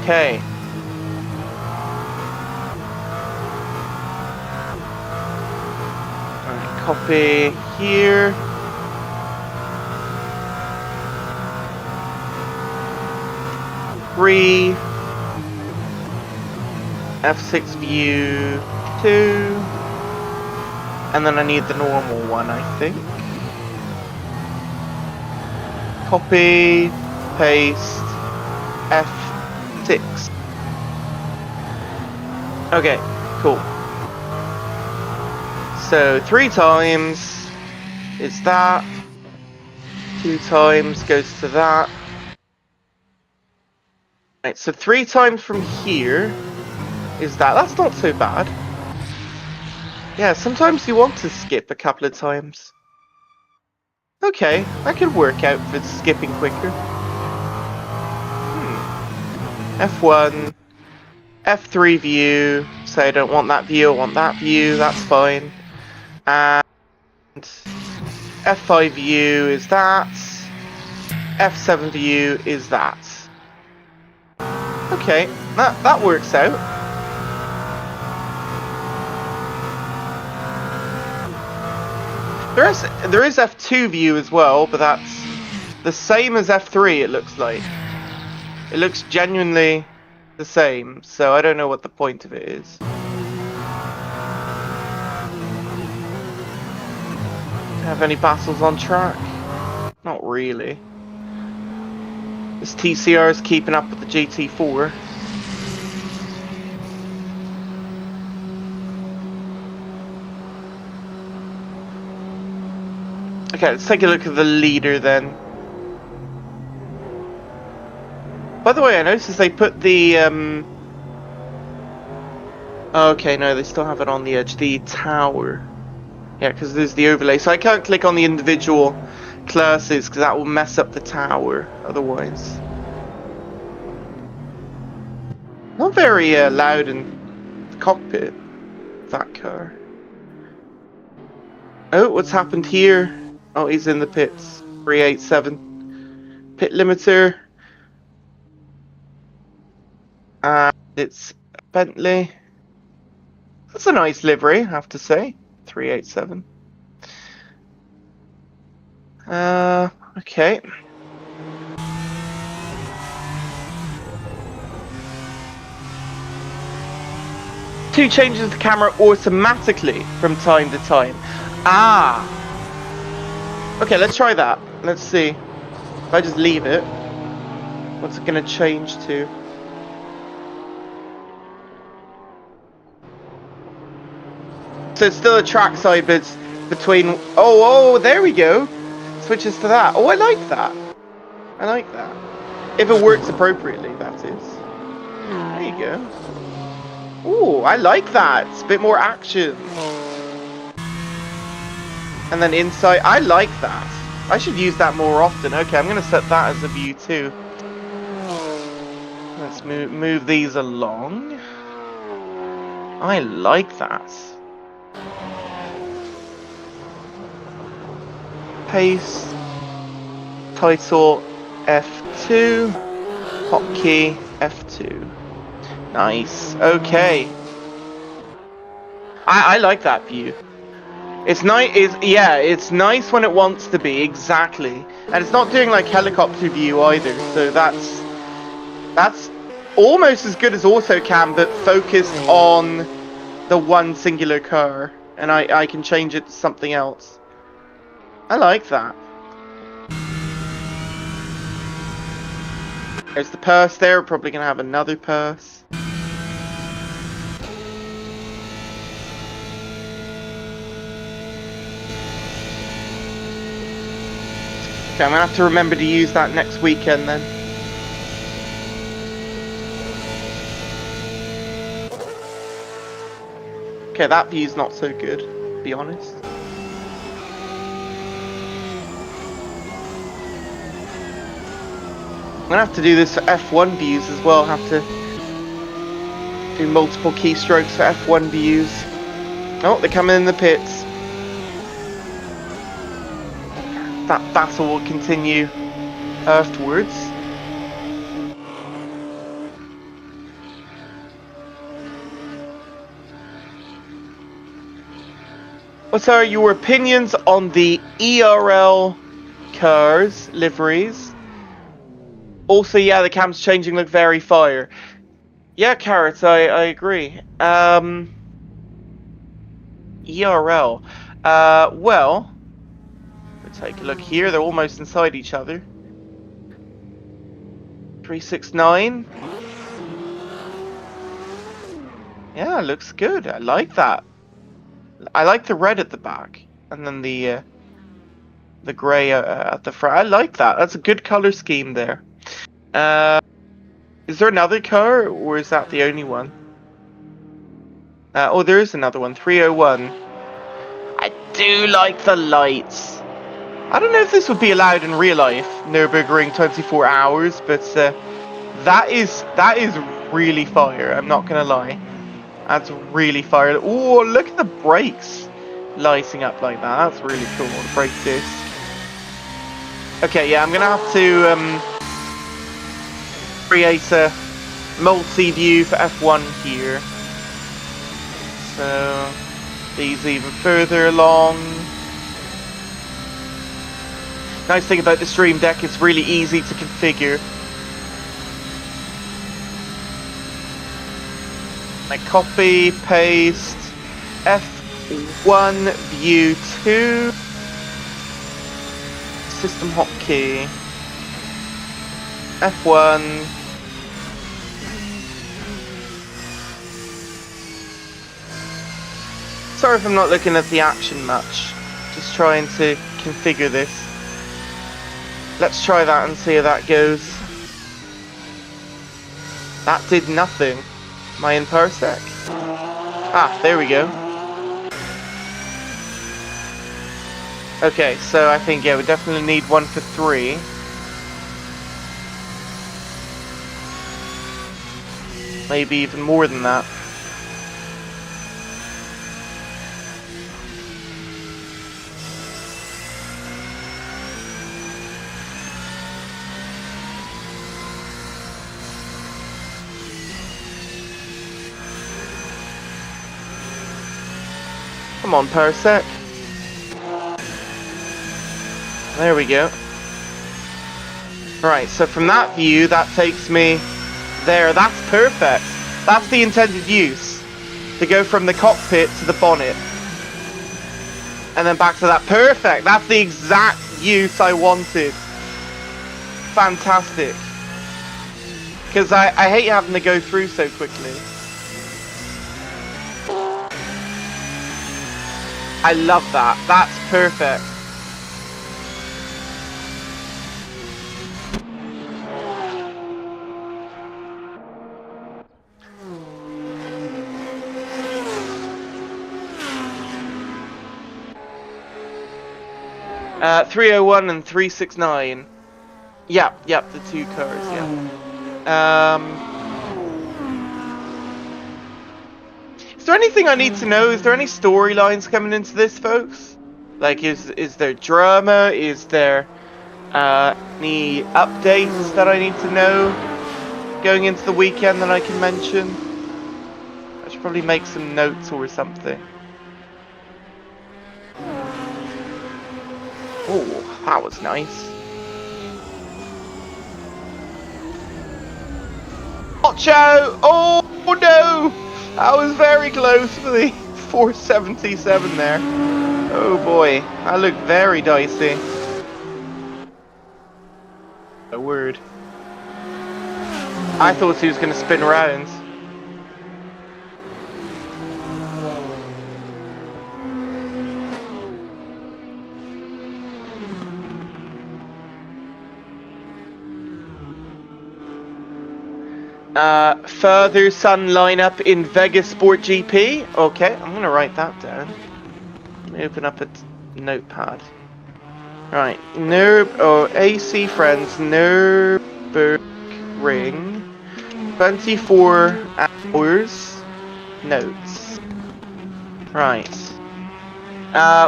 Okay. Alright, copy here. F6 view 2, and then I need the normal one, I think. Copy, paste, F6. Okay, cool. So 3 times is that, 2 times goes to that. Right, so 3 times from here is that. That's not so bad. Yeah, sometimes you want to skip a couple of times. Okay, that could work out for skipping quicker. F1, F3 view, so I don't want that view, I want that view, that's fine. And F5 view is that. F7 view is that. Okay, that works out. There is F2 view as well, but that's the same as F3, it looks like. It looks genuinely the same, so I don't know what the point of it is. Have any battles on track? Not really. This TCR is keeping up with the GT4. Okay, let's take a look at the leader then. By the way, I noticed they put the okay, no, they still have it on the edge. The tower. Yeah, because there's the overlay. So I can't click on the individual classes because that will mess up the tower otherwise. Not very loud in the cockpit, that car. Oh, what's happened here? Oh, he's in the pits. 387. Pit limiter. And it's Bentley. That's a nice livery, I have to say. 387. Okay. Two changes the camera automatically from time to time. Ah! Okay, let's try that. Let's see. If I just leave it, what's it going to change to? So it's still a trackside, but it's between... Oh, there we go. Switches to that. Oh, I like that. I like that. If it works appropriately, that is. There you go. Ooh, I like that. It's a bit more action. And then inside, I like that. I should use that more often. Okay, I'm going to set that as a view too. Let's move these along. I like that. Paste. Title F2. Hotkey F2. Nice. Okay. I like that view. It's nice. It's nice when it wants to be, exactly. And it's not doing like helicopter view either. So that's almost as good as AutoCam, but focused on the one singular car, and I can change it to something else. I like that. There's the purse there. We're probably gonna have another purse. Okay, I'm gonna have to remember to use that next weekend then. Okay, that view's not so good, to be honest. I'm gonna have to do this for F1 views as well. Have to do multiple keystrokes for F1 views. Oh, they're coming in the pits. That battle will continue afterwards. What are your opinions on the ERL cars liveries? Also, yeah, the cam's changing, look very fire. Yeah, Carrots, I agree. ERL. Well, let's take a look here. They're almost inside each other. 369. Yeah, looks good. I like that. I like the red at the back, and then the grey at the front. I like that. That's a good color scheme there. Is there another car, or is that the only one? Oh, there is another one. 301. I do like the lights. I don't know if this would be allowed in real life, Nürburgring 24 hours, but that is really fire. I'm not gonna lie. That's really fire. Oh, look at the brakes lighting up like that. That's really cool. The brake disc. Okay, yeah, I'm gonna have to create a multi-view for F1 here. So these even further along. Nice thing about the Stream Deck, it's really easy to configure. I copy, paste, F1 view 2, system hotkey, F1, sorry if I'm not looking at the action much, just trying to configure this. Let's try that and see how that goes. That did nothing. Am I in parsec? Ah, there we go. Okay, so I think, yeah, we definitely need one for 3. Maybe even more than that. Come on, parsec. There we go. Right, so from that view, that takes me there. That's perfect. That's the intended use. To go from the cockpit to the bonnet. And then back to that. Perfect. That's the exact use I wanted. Fantastic. Because I hate having to go through so quickly. I love that. That's perfect. Uh, 301 and 369. Yep, the two cars, yeah. Is there anything I need to know? Is there any storylines coming into this, folks? Like, is there drama? Is there any updates that I need to know going into the weekend that I can mention? I should probably make some notes or something. Oh, that was nice. Watch out! Oh no! That was very close for the 477 there. Oh boy, that looked very dicey. A word. I thought he was going to spin around. Further Sun lineup in Vegas Sport GP. Okay, I'm going to write that down. Let me open up a notepad. Right, AC Friends, Nürburgring, 24 hours, notes. Right.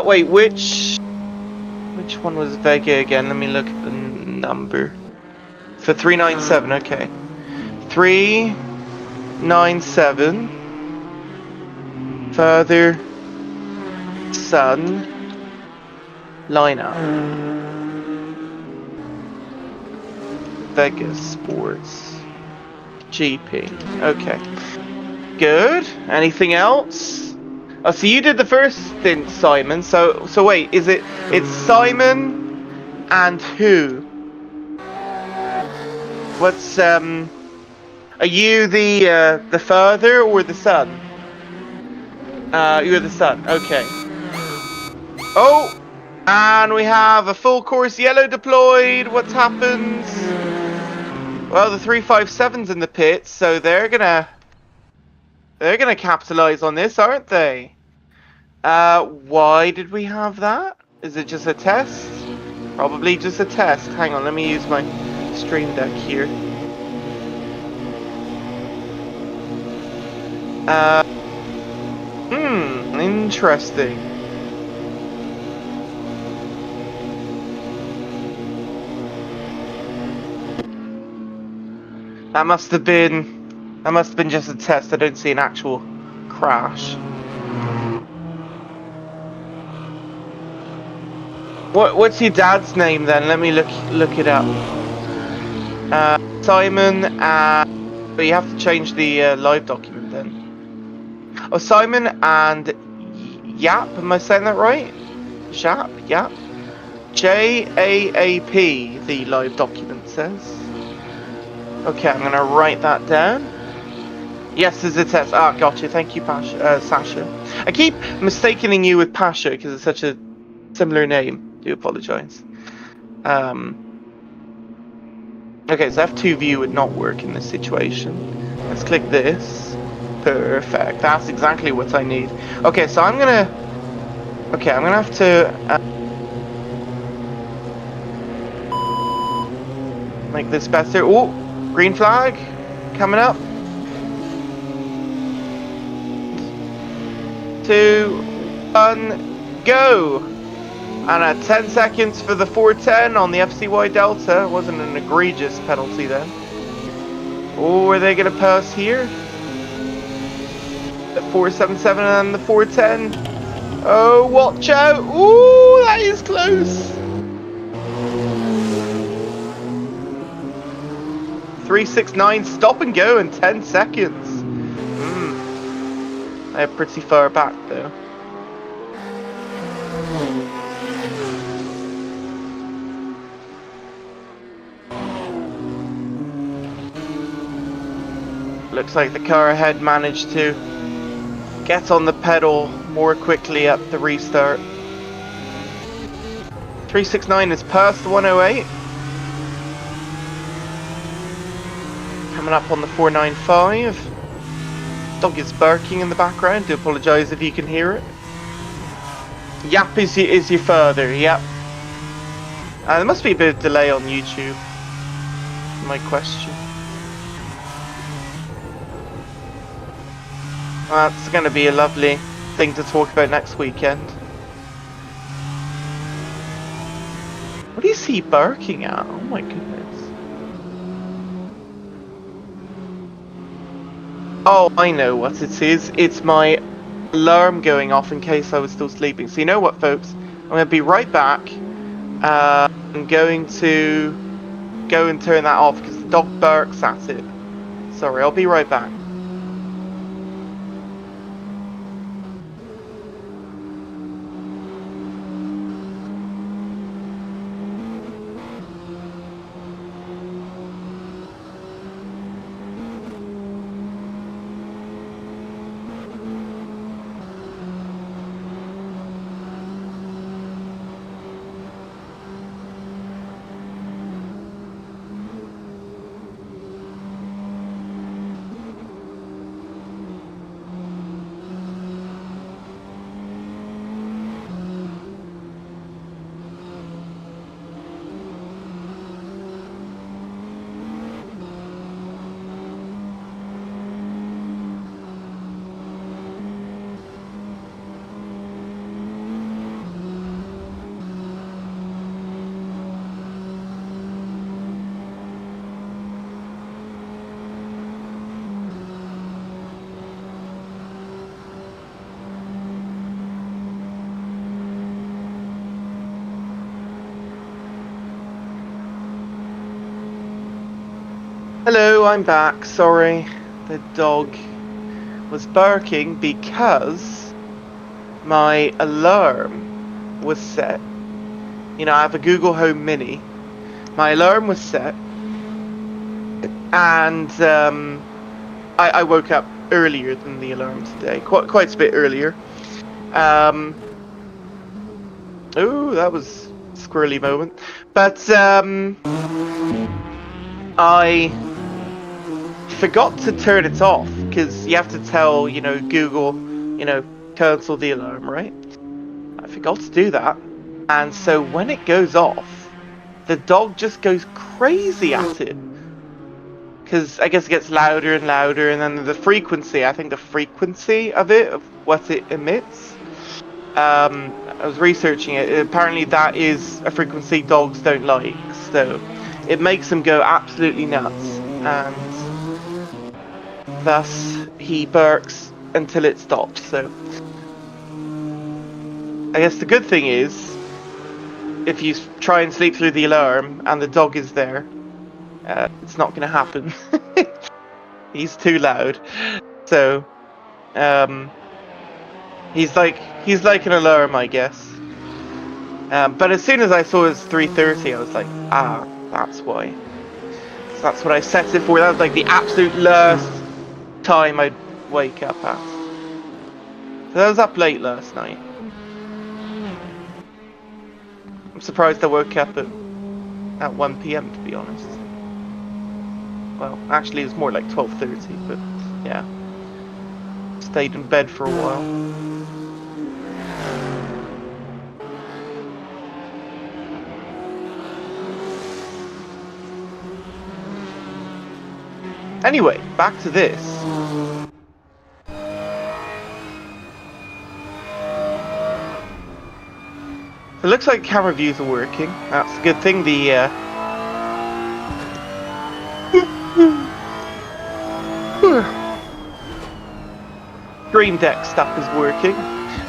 Wait, which one was Vega again? Let me look at the number. For 397, okay. 397, Further Sun lineup. Vegas Sports GP. Okay. Good. Anything else? Oh, so you did the first stint, Simon. So wait, it's Simon and who? What's are you the father or the son? You're the son. Okay. Oh, and we have a full course yellow deployed. What's happened? Well, the 357's in the pits, so they're gonna capitalize on this, aren't they? Why did we have that? Is it just a test? Probably just a test. Hang on, let me use my Stream Deck here. Interesting. That must have been just a test. I don't see an actual crash. What's your dad's name then? Let me look it up. Simon, but you have to change the live document then. Oh, Simon and Yap, am I saying that right? Yap? J-A-A-P, the live document says. Okay, I'm gonna write that down. Yes, there's a test. Ah, gotcha. Thank you, Sasha. I keep mistaking you with Pasha because it's such a similar name. Do apologize. Okay, so F2 view would not work in this situation. Let's click this. Perfect. That's exactly what I need. Okay, so I'm gonna have to make this better. Oh, green flag coming up. 2, 1, go! And 10 seconds for the 410 on the FCY Delta. Wasn't an egregious penalty then. Oh, are they going to pass here? The 477 and the 410. Oh, watch out! Ooh, that is close! 369, stop and go in 10 seconds. They're pretty far back though. Looks like the car ahead managed to get on the pedal more quickly at the restart. 369 is past the 108. Coming up on the 495. Dog is barking in the background. Do apologise if you can hear it. Yap is your further, yep. There must be a bit of delay on YouTube. My question. That's going to be a lovely thing to talk about next weekend. What is he barking at? Oh my goodness. Oh, I know what it is. It's my alarm going off in case I was still sleeping. So you know what, folks? I'm going to be right back. I'm going to go and turn that off because the dog barks at it. Sorry, I'll be right back. Hello, I'm back. Sorry, the dog was barking because my alarm was set. You know, I have a Google Home Mini. My alarm was set, and I woke up earlier than the alarm today, quite a bit earlier. Oh, that was a squirrely moment. But I forgot to turn it off because you have to tell, you know, Google, you know, cancel the alarm, right? I forgot to do that, and so when it goes off, the dog just goes crazy at it because I guess it gets louder and louder, and then the frequency, I think the frequency of it, of what it emits, I was researching it. Apparently that is a frequency dogs don't like, so it makes them go absolutely nuts, and thus he barks until it stops. So I guess the good thing is, if you try and sleep through the alarm and the dog is there, it's not going to happen. He's too loud. So he's like an alarm, I guess. But as soon as I saw it was 3:30, I was like, ah, that's why. So that's what I set it for. That was like the absolute last time I'd wake up at. So I was up late last night. I'm surprised I woke up at 1 PM, to be honest. Well, actually it was more like 12:30, but yeah. Stayed in bed for a while. Anyway, back to this. It looks like camera views are working. That's a good thing. The Stream Deck stuff is working.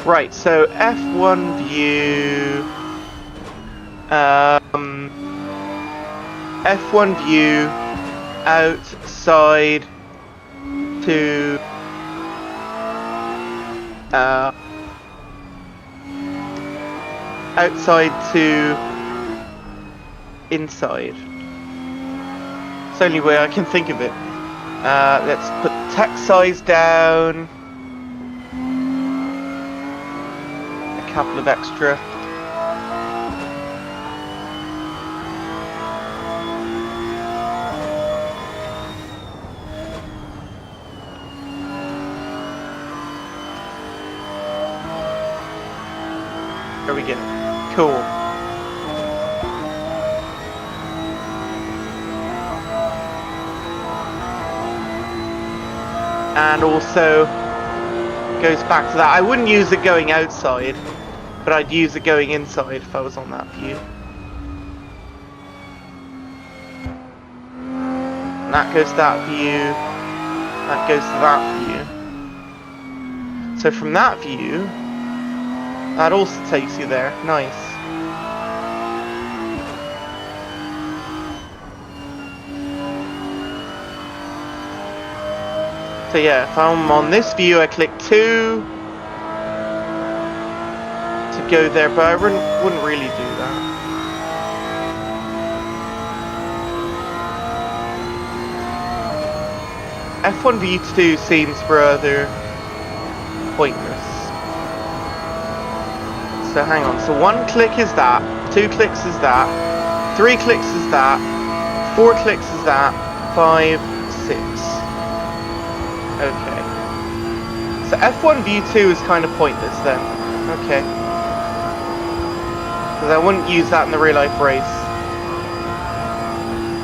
Right, so F1 view. F1 view outside to outside to inside. It's the only way I can think of it. Let's put text size down. couple of extra. There we go. Cool. And also goes back to that. I wouldn't use it going outside, but I'd use it going inside if I was on that view. And that goes to that view. That goes to that view. So from that view, that also takes you there. Nice. So yeah, if I'm on this view, I click 2 to go there, but I wouldn't really do that. F1 V2 seems rather pointless. So hang on, so 1 click is that, 2 clicks is that, 3 clicks is that, 4 clicks is that, 5, 6. Okay. So F1 V2 is kind of pointless then. Okay. Because I wouldn't use that in the real life race.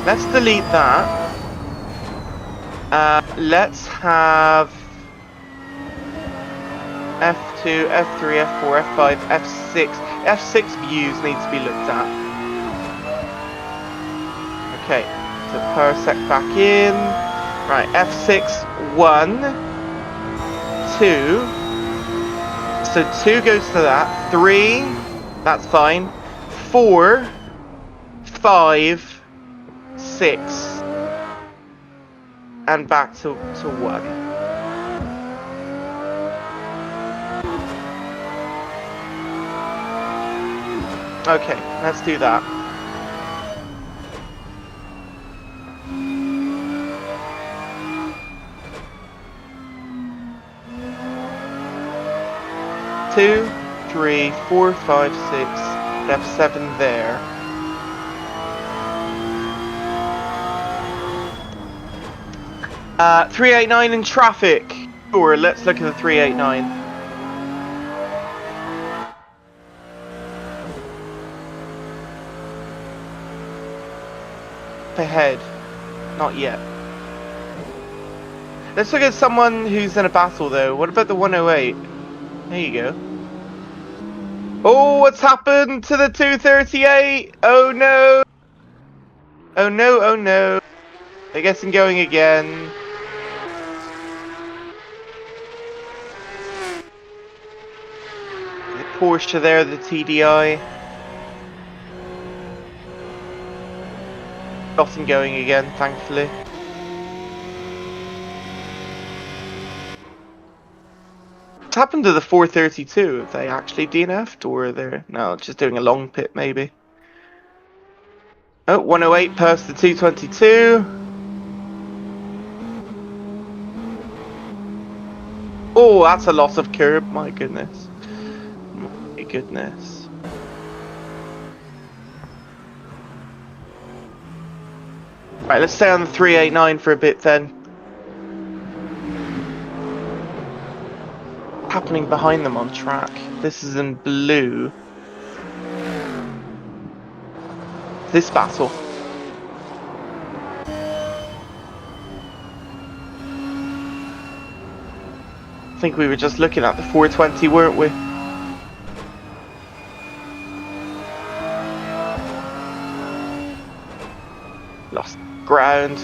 Let's delete that. Let's have F2, F3, F4, F5, F6. F6 views need to be looked at. Okay, so parsec back in. Right, F6, 1, 2. So 2 goes to that. 3, that's fine. 4, 5, 6. And back to 1. Okay, let's do that. Two, 3, 4, 5, 6. F7 there. Uh, 389 in traffic. Sure, let's look at the 389. Ahead. Not yet. Let's look at someone who's in a battle though. What about the 108? There you go. Oh, what's happened to the 238? Oh no! Oh no, oh no. I guess I'm going again. The Porsche there, the TDI. Got him going again, thankfully. What's happened to the 432? Have they actually DNF'd or they're no, just doing a long pit maybe? Oh, 108 past the 222. Oh, that's a lot of curb, my goodness. My goodness. Right, let's stay on the 389 for a bit then. What's happening behind them on track? This is in blue. This battle. I think we were just looking at the 420, weren't we? Lost ground.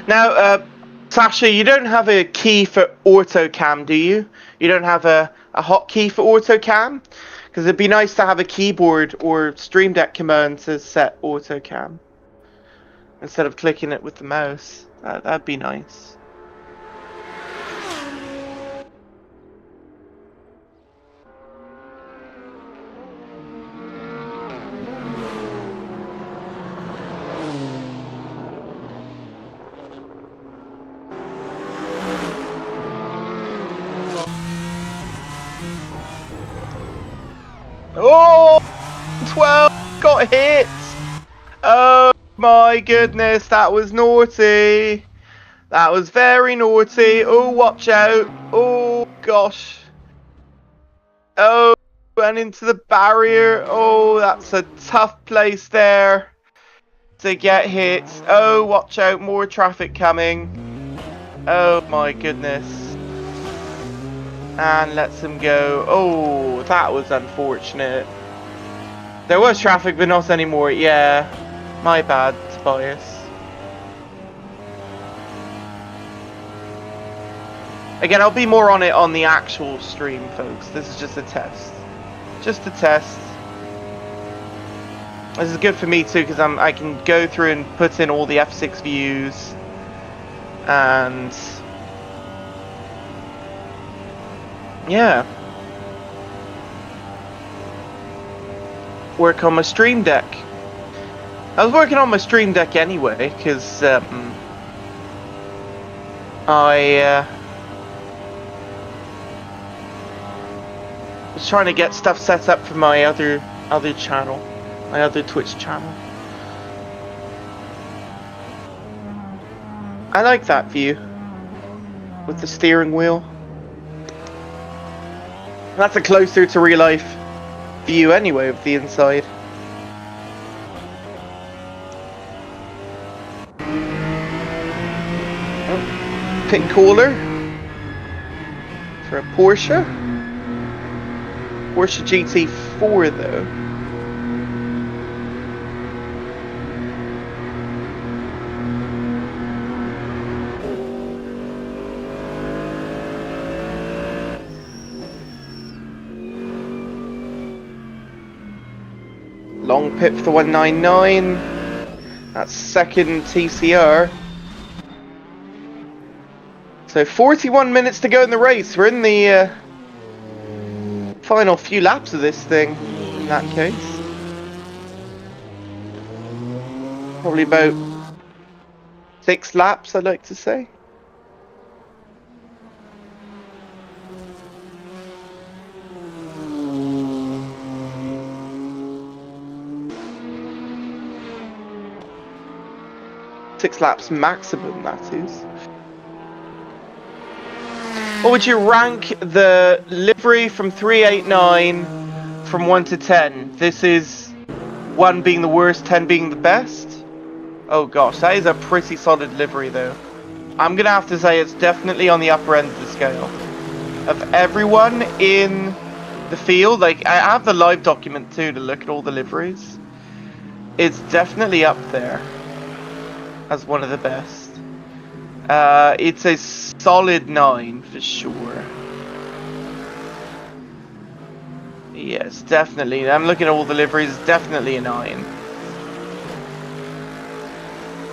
Now, Sasha, you don't have a key for auto cam, do you? You don't have a hotkey for auto cam? Because it'd be nice to have a keyboard or Stream Deck command to set auto cam instead of clicking it with the mouse. That'd be nice. got hit! Oh my goodness, that was naughty. That was very naughty. Oh, watch out. Oh, gosh. Oh, and into the barrier. Oh, that's a tough place there to get hit. Oh, watch out. More traffic coming. Oh, my goodness. And lets him go. Oh, that was unfortunate. There was traffic, but not anymore. Yeah, my bad, Tobias. Again, I'll be more on it on the actual stream, folks. This is just a test. Just a test. This is good for me too, because I can go through and put in all the F6 views. And... yeah. Work on my Stream Deck. I was working on my Stream Deck anyway, because I was trying to get stuff set up for my other channel, my other Twitch channel. I like that view with the steering wheel. That's a closer to real life view anyway of the inside. Oh, pit caller for a Porsche GT4 though. Long pit for the 199. That's second TCR. So 41 minutes to go in the race. We're in the final few laps of this thing, in that case. Probably about 6 laps, I'd like to say. Six laps maximum, that is. What would you rank the livery from 389 from 1 to 10? This is 1 being the worst, 10 being the best? Oh gosh, that is a pretty solid livery though. I'm gonna have to say it's definitely on the upper end of the scale. Of everyone in the field, like I have the live document too to look at all the liveries. It's definitely up there as one of the best. It's a solid 9 for sure. Yes, definitely. I'm looking at all the liveries, definitely a 9.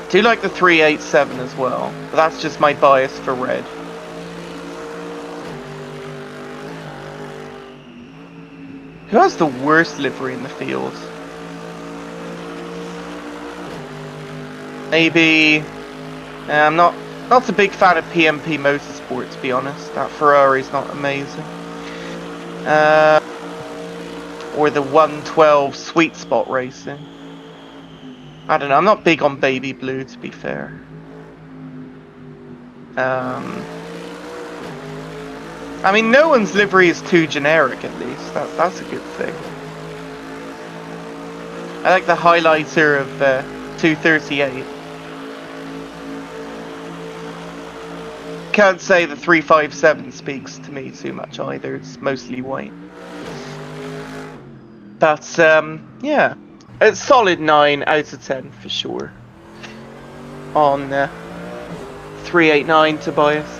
Do like the 387 as well, but that's just my bias for red. Who has the worst livery in the field? Maybe... I'm not a big fan of PMP Motorsport, to be honest. That Ferrari's not amazing. Or the 112 Sweet Spot Racing. I don't know, I'm not big on baby blue, to be fair. I mean, no one's livery is too generic, at least. That's a good thing. I like the highlighter of 238. Can't say the 357 speaks to me too much either. It's mostly white. But yeah, it's solid 9 out of 10 for sure on 389 Tobias.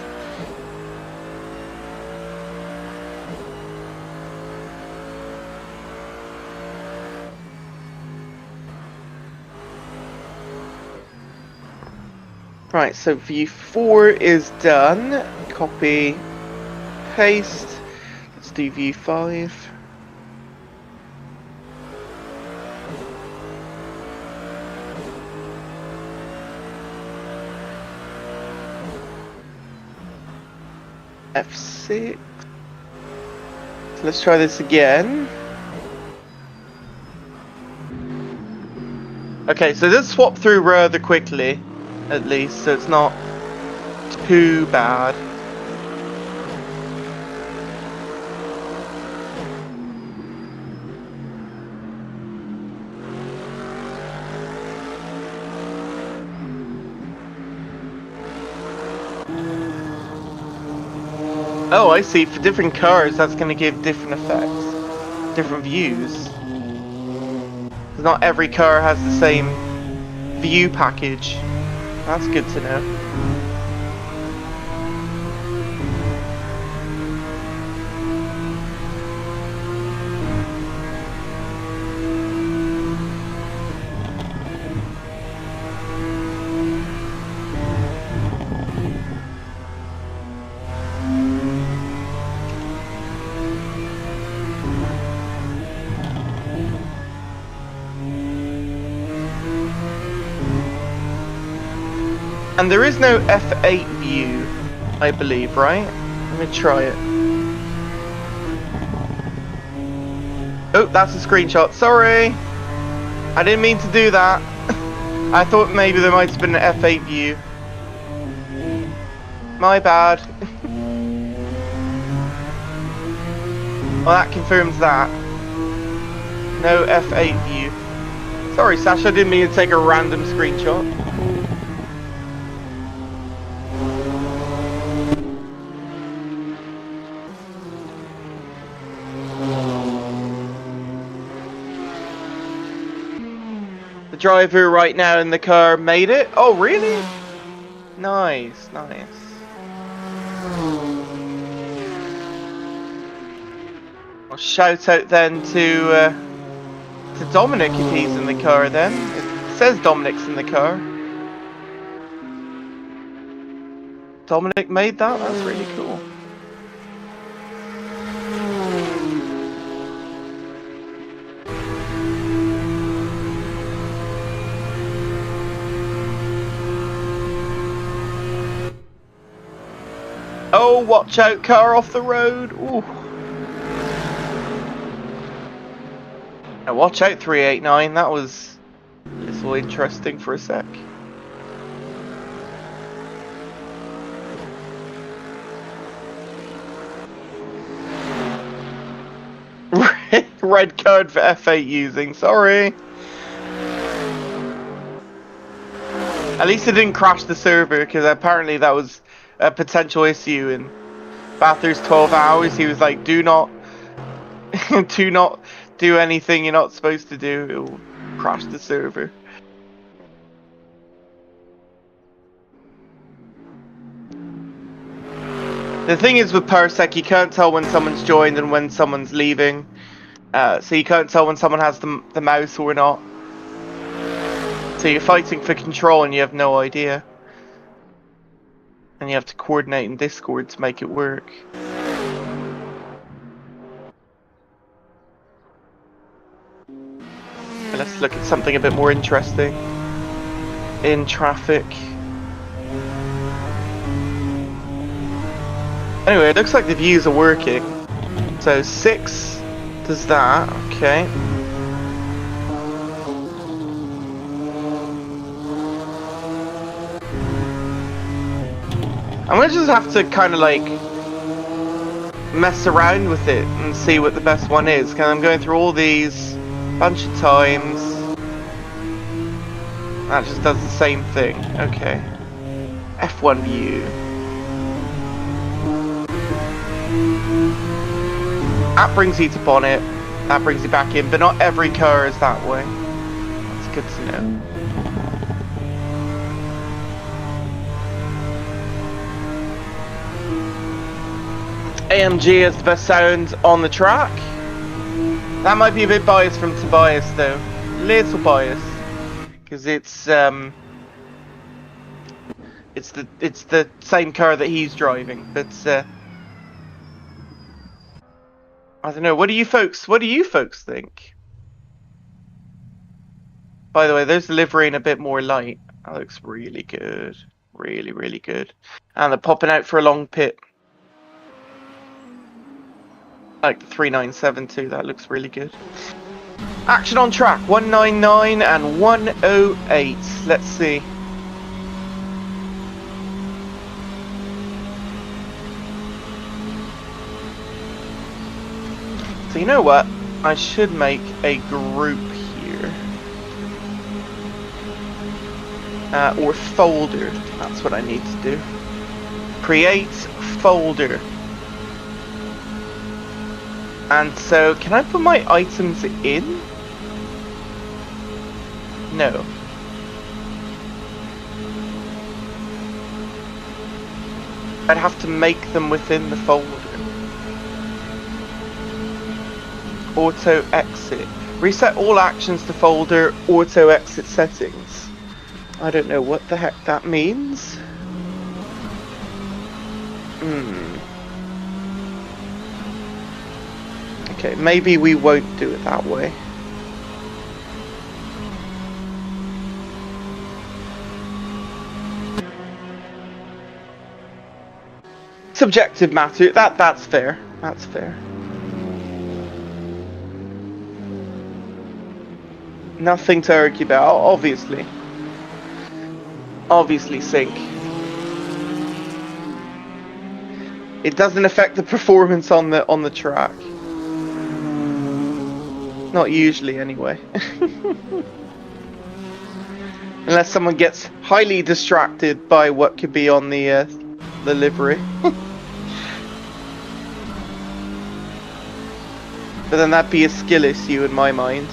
Right, so view 4 is done. Copy, paste. Let's do view 5. F6. So let's try this again. Okay, so this swap through rather quickly, at least, so it's not too bad. Oh, I see. For different cars, that's going to give different effects, different views. Not every car has the same view package. That's good to know. And there is no F8 view, I believe, right? Let me try it. Oh, that's a screenshot. Sorry! I didn't mean to do that. I thought maybe there might have been an F8 view. My bad. Well, that confirms that. No F8 view. Sorry, Sasha, I didn't mean to take a random screenshot. The driver right now in the car made it. Oh, really? Nice, nice. Well, shout out then to Dominic if he's in the car then. It says Dominic's in the car. Dominic made that? That's really cool. Oh, watch out, car off the road. Ooh. Now watch out, 389. That was a little interesting for a sec. Red card for F8 using, sorry. At least it didn't crash the server, because apparently that was a potential issue in Bathurst 12 hours. He was like, do not do anything you're not supposed to do, it will crash the server. The thing is with Parsec, you can't tell when someone's joined and when someone's leaving. So you can't tell when someone has the mouse or not. So you're fighting for control and you have no idea. And you have to coordinate in Discord to make it work. But let's look at something a bit more interesting. In traffic. Anyway, it looks like the views are working. So 6 does that, okay. I'm gonna just have to kind of like mess around with it and see what the best one is. Because I'm going through all these a bunch of times. That just does the same thing. Okay. F1 view. That brings you to bonnet. That brings you back in, but not every car is that way. That's good to know. AMG has the best sound on the track. That might be a bit biased from Tobias though. Little biased. Because it's the same car that he's driving. But I don't know, what do you folks think? By the way, there's the livery in a bit more light. That looks really good. Really, really good. And they're popping out for a long pit. Like the 397 too, that looks really good. Action on track 199 and 108. Let's see. So you know what? I should make a group here. Or folder. That's what I need to do. Create folder. And so, can I put my items in? No. I'd have to make them within the folder. Auto exit. Reset all actions to folder auto exit settings. I don't know what the heck that means. Okay, maybe we won't do it that way. Subjective matter. That's fair. That's fair. Nothing to argue about, obviously. Obviously sync. It doesn't affect the performance on the track. Not usually, anyway. Unless someone gets highly distracted by what could be on the livery. But then that'd be a skill issue in my mind.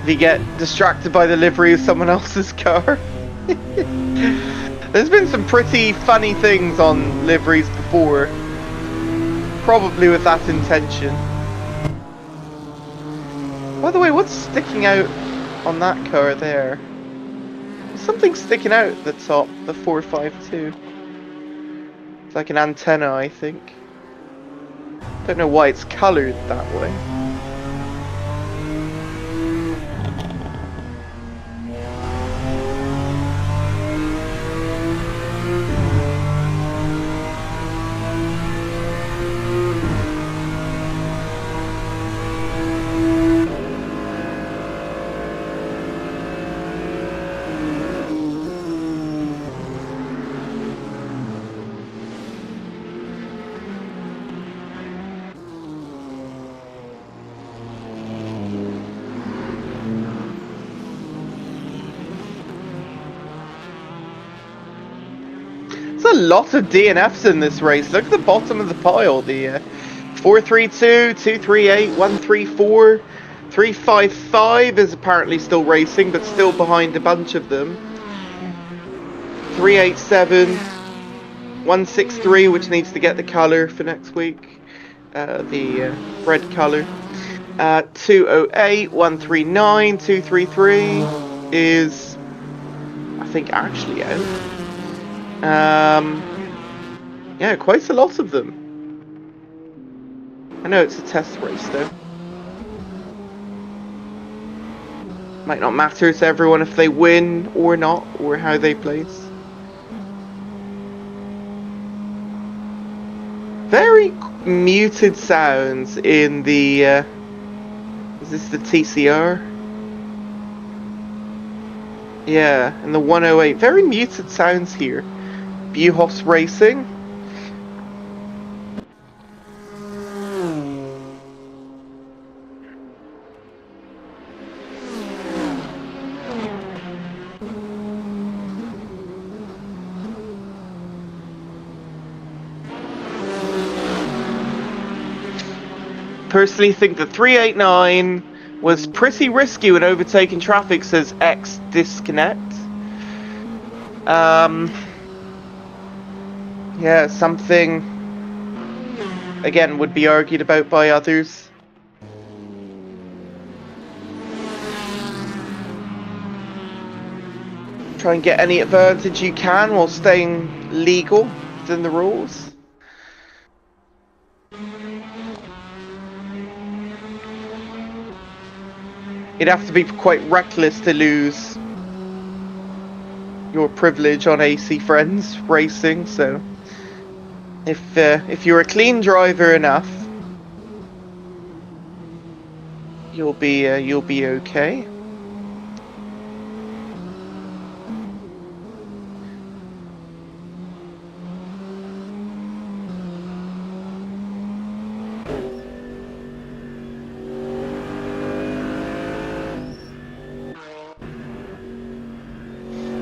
If you get distracted by the livery of someone else's car. There's been some pretty funny things on liveries before. Probably with that intention. By the way, what's sticking out on that car there? Something's sticking out at the top, the 452. It's like an antenna, I think. Don't know why it's coloured that way. A lot of DNFs in this race. Look at the bottom of the pile. The 432, 238, 134, 355 is apparently still racing, but still behind a bunch of them. 387, 163, which needs to get the colour for next week. The red colour. 208, 139, 233 is, I think, actually out. Yeah, quite a lot of them. I know it's a test race though. Might not matter to everyone if they win or not, or how they place. Very muted sounds in the, is this the TCR? Yeah, in the 108. Very muted sounds here. Buhos Racing. Personally think the 389 was pretty risky when overtaking traffic, says X Disconnect. Yeah, something, again, would be argued about by others. Try and get any advantage you can while staying legal within the rules. You'd have to be quite reckless to lose your privilege on AC Friends Racing, so if you're a clean driver enough, You'll be okay.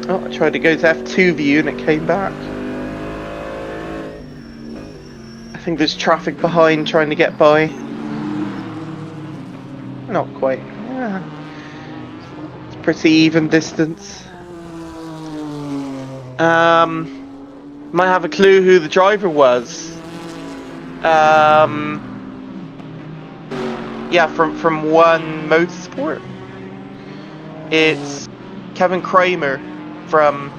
Oh, I tried to go to F2 view and it came back. I think there's traffic behind trying to get by. Not quite. Yeah. It's pretty even distance. Might have a clue who the driver was. Yeah, from One Motorsport. It's Kevin Kramer from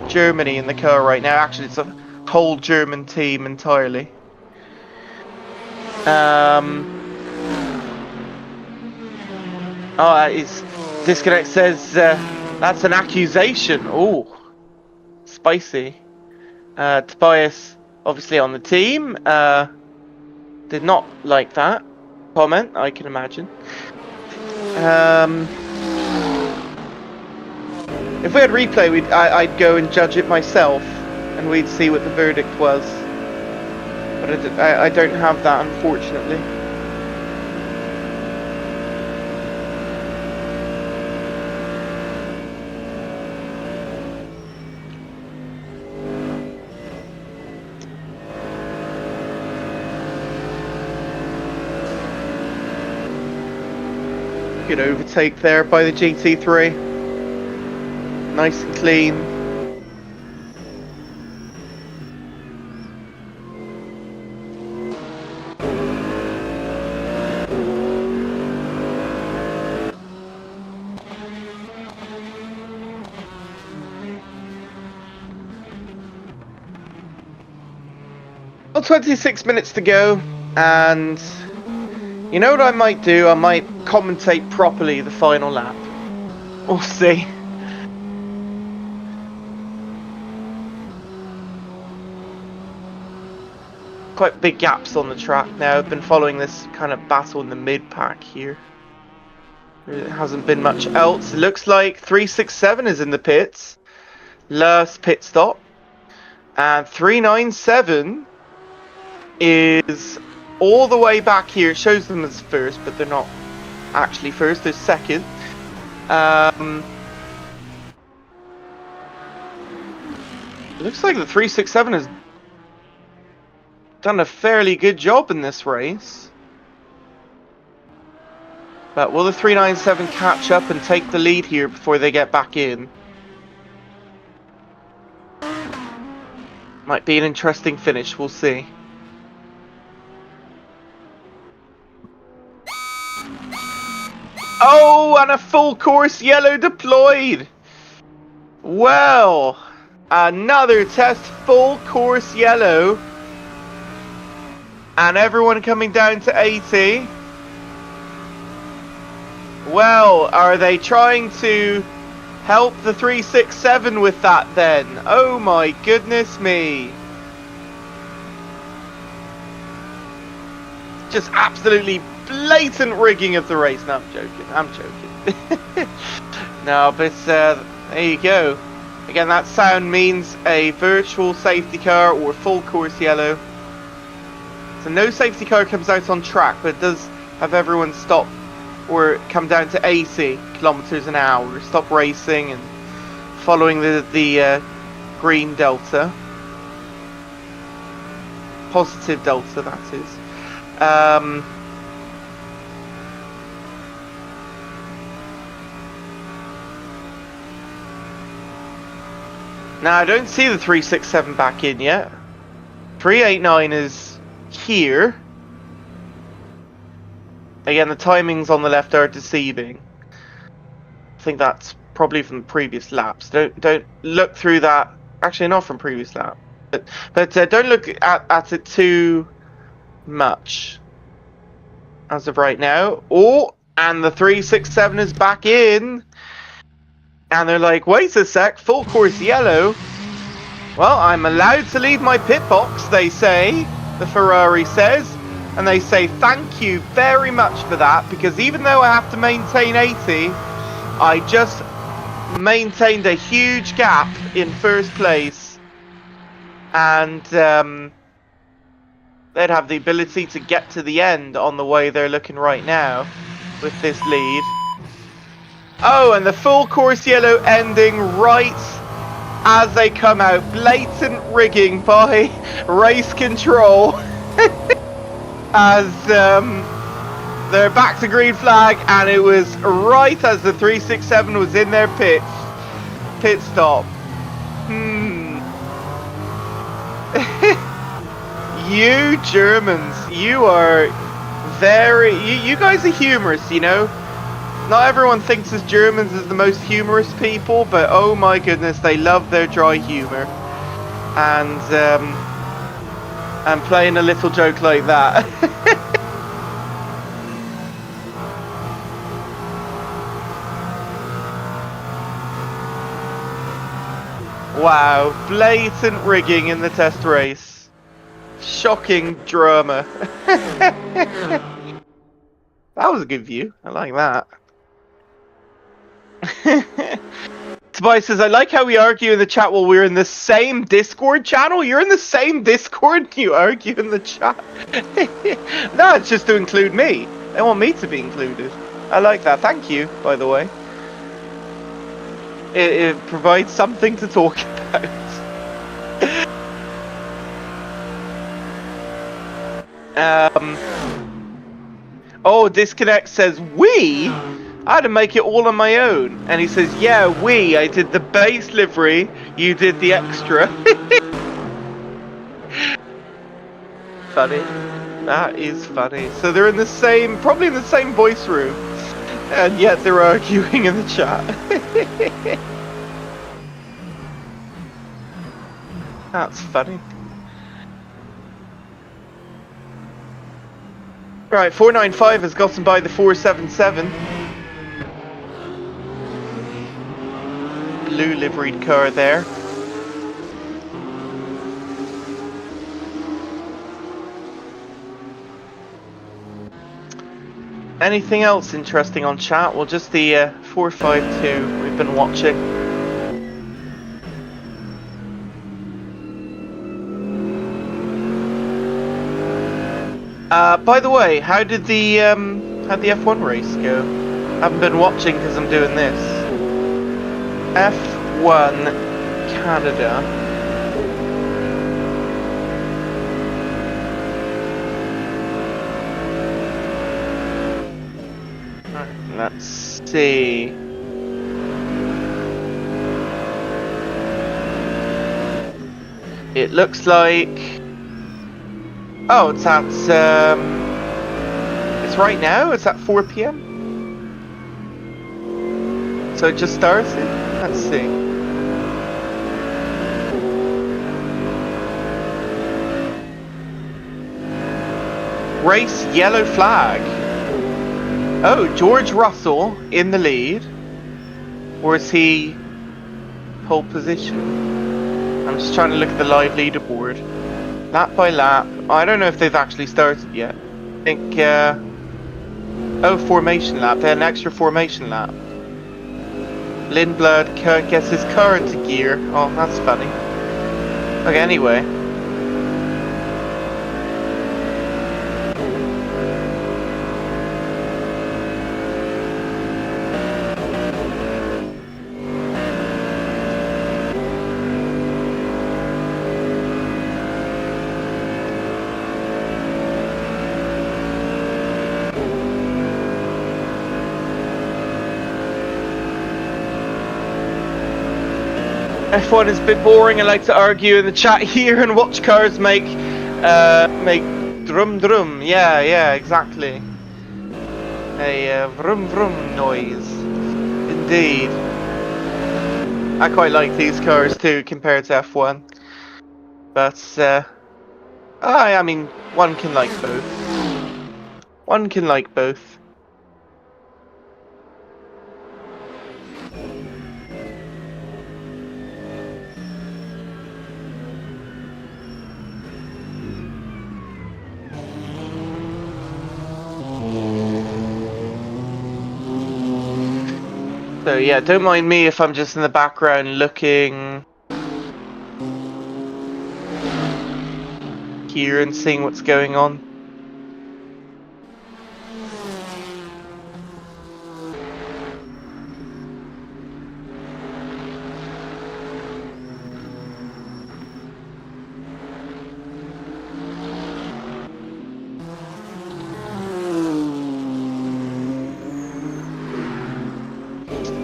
Germany in the car right now. Actually, it's a whole German team entirely. Oh, his disconnect says that's an accusation. Oh, spicy. Tobias, obviously on the team, did not like that comment, I can imagine. If we had replay, I'd go and judge it myself, and we'd see what the verdict was. But I don't have that, unfortunately. Good overtake there by the GT3. Nice and clean. Well, 26 minutes to go, and you know what I might do? I might commentate properly the final lap. We'll see. Quite big gaps on the track now. I've been following this kind of battle in the mid-pack here. There hasn't been much else. It looks like 367 is in the pits. Last pit stop. And 397 is all the way back here. It shows them as first, but they're not actually first. They're second. Looks like the 367 has done a fairly good job in this race. But will the 397 catch up and take the lead here before they get back in? Might be an interesting finish, we'll see. Oh, and a full course yellow deployed! Well, another test full course yellow. And everyone coming down to 80. Well, are they trying to help the 367 with that then? Oh my goodness me. Just absolutely blatant rigging of the race. No, I'm joking. No, but there you go. Again, that sound means a virtual safety car or full course yellow. So no safety car comes out on track, but it does have everyone stop or come down to 80 kilometers an hour. Stop racing and following the green delta. Positive delta, that is. Now, I don't see the 367 back in yet. 389 is here. Again, the timings on the left are deceiving. I think that's probably from the previous laps. Don't look through that. Actually, not from previous lap. But don't look at it too much as of right now. Oh, and the 367 is back in. And they're like, wait a sec, full course yellow. Well, I'm allowed to leave my pit box, they say. The Ferrari says. and they say thank you very much for that, because even though I have to maintain 80, I just maintained a huge gap in first place, and they'd have the ability to get to the end on the way they're looking right now with this lead. Oh, and the full course yellow ending right as they come out. Blatant rigging by race control as they're back to green flag, and it was right as the 367 was in their pit stop. You Germans, you are very... You guys are humorous, you know? Not everyone thinks as Germans as the most humorous people, but oh my goodness, they love their dry humor. And playing a little joke like that. Wow, blatant rigging in the test race. Shocking drama. That was a good view. I like that. Tobias says, I like how we argue in the chat while we're in the same Discord channel. You're in the same Discord and you argue in the chat. No, it's just to include me. They want me to be included. I like that. Thank you, by the way. It provides something to talk about. Oh, Disconnect says, we? I had to make it all on my own. And he says, yeah, I did the base livery, you did the extra. Funny. That is funny. So they're in the same, probably in the same voice room. And yet they're arguing in the chat. That's funny. Right, 495 has gotten by the 477. Blue liveried car there. Anything else interesting on chat? Well, just the 452 we've been watching. By the way, how did the F1 race go? I haven't been watching because I'm doing this. F1 Canada. Let's see. It looks like... Oh, it's at... It's right now? It's at 4 PM? So it just started? Let's see. Race yellow flag. Oh, George Russell in the lead. Or is he pole position? I'm just trying to look at the live leaderboard. Lap by lap. I don't know if they've actually started yet. I think, oh, formation lap. They had an extra formation lap. Lindblad gets his car into gear. Oh, that's funny. Okay, anyway. F1 is a bit boring. I like to argue in the chat here and watch cars make drum drum. Yeah, exactly. A vroom vroom noise. Indeed. I quite like these cars too compared to F1. But I mean, one can like both. One can like both. So yeah, don't mind me if I'm just in the background looking here and seeing what's going on.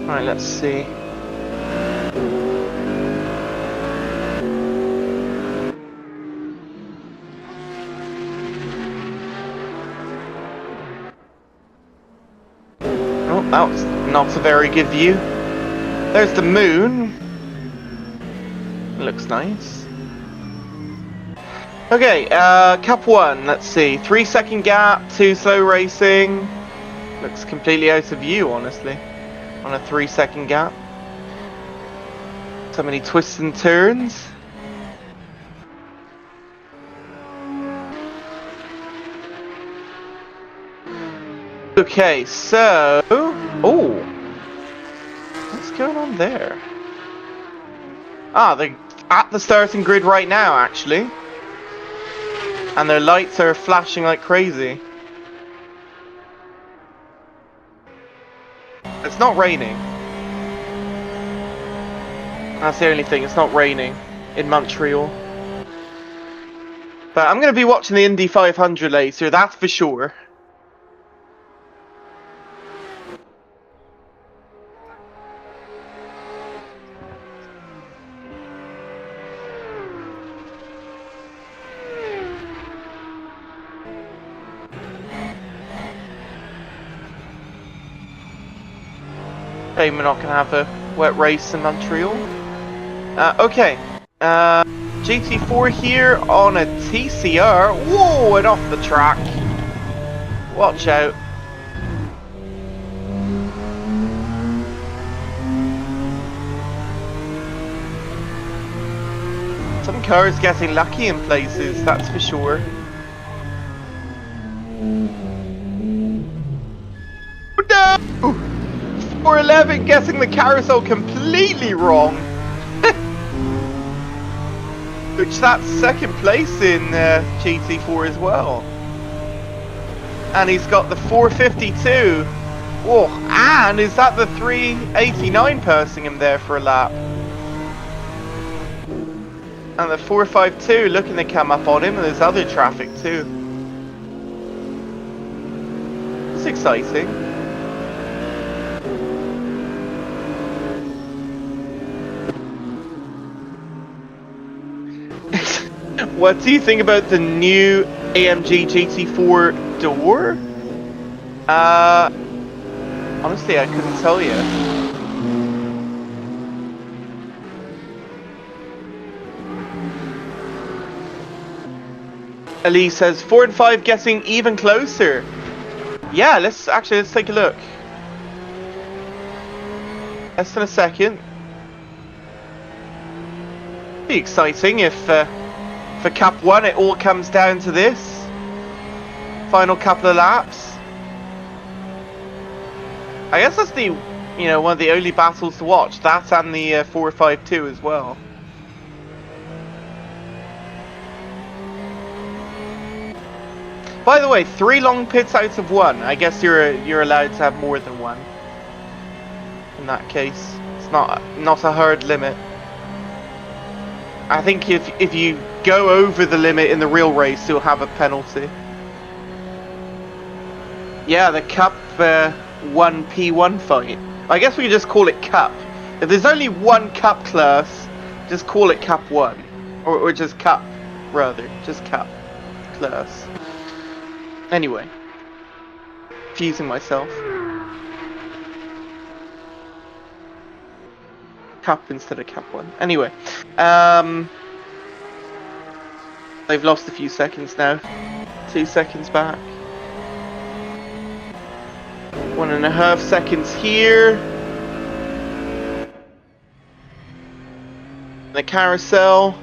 Alright, let's see. Oh, that was not a very good view. There's the moon. Looks nice. Okay, Cup 1, let's see. 3-second gap, 2 slow racing. Looks completely out of view, honestly, on a 3-second gap. So many twists and turns. Okay, so... Oh! What's going on there? Ah, they're at the starting grid right now, actually. And their lights are flashing like crazy. It's not raining. That's the only thing, it's not raining in Montreal. But I'm going to be watching the Indy 500 later, that's for sure. Okay, we're not going to have a wet race in Montreal. Okay. GT4 here on a TCR. Whoa, and off the track. Watch out. Some cars getting lucky in places, that's for sure. No! 411 guessing the carousel completely wrong. Which that's second place in GT4 as well. And he's got the 452. Oh, and is that the 389 passing him there for a lap? And the 452 looking to come up on him, and there's other traffic too. It's exciting. What do you think about the new AMG GT4 door? Honestly, I couldn't tell you. Elise says 4 and 5 getting even closer. Yeah, let's take a look. Less than a second. Be exciting if for Cup 1 it all comes down to this. Final couple of laps. I guess that's the, one of the only battles to watch. That and the 452 as well. By the way, 3 long pits out of 1. I guess you're allowed to have more than 1. In that case, it's not a hard limit. I think if you go over the limit in the real race, you'll have a penalty. Yeah, the Cup 1P1 fight. I guess we could just call it Cup. If there's only one Cup class, just call it Cup 1. Or just Cup, rather. Just Cup class. Anyway. Confusing myself. Cup instead of Cup 1. Anyway. They've lost a few seconds now. 2 seconds back. 1.5 seconds here. The carousel.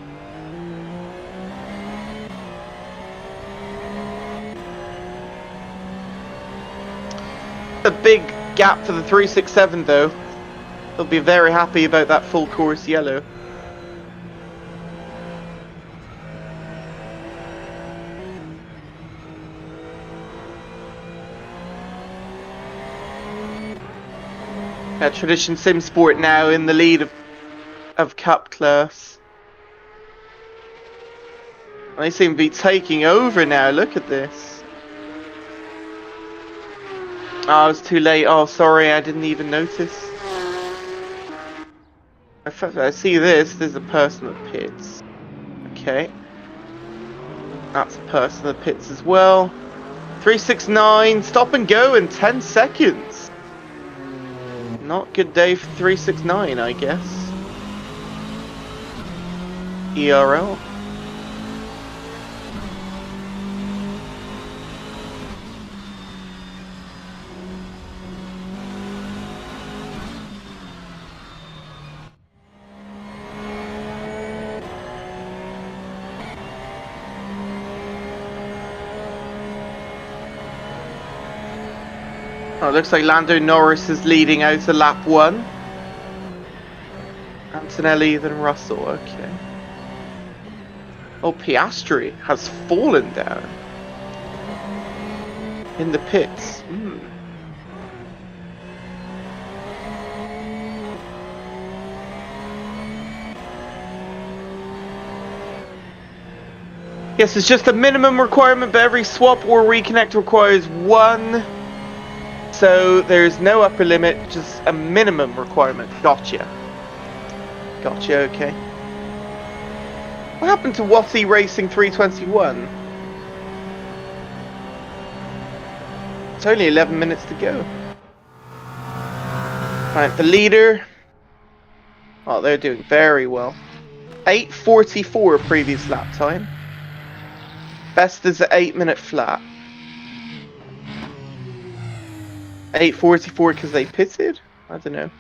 A big gap for the 367 though. He'll be very happy about that full course yellow. Tradition Sim Sport now in the lead of Cup class. They seem to be taking over now. Look at this. Oh, I was too late. Oh, sorry, I didn't even notice. I see this. There's a person that pits. Okay. That's a person that pits as well. 369. Stop and go in 10 seconds. Not good day for 369, I guess. ERL. Oh, it looks like Lando Norris is leading out to lap 1. Antonelli, then Russell, okay. Oh, Piastri has fallen down. In the pits. Yes, it's just a minimum requirement, but every swap or reconnect requires 1. So there's no upper limit, just a minimum requirement. Gotcha. Gotcha, okay. What happened to Watty Racing 321? It's only 11 minutes to go. Right, the leader. Oh, they're doing very well. 8:44 previous lap time. Best is an 8-minute flat. 8:44 because they pitted? I don't know.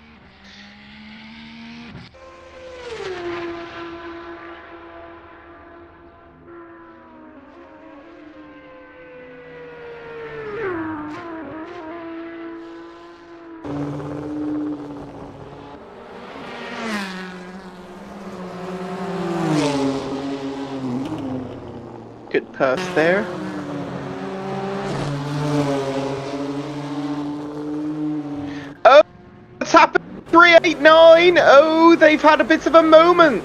Good pass there. Oh, what's happened? 389. Oh, they've had a bit of a moment.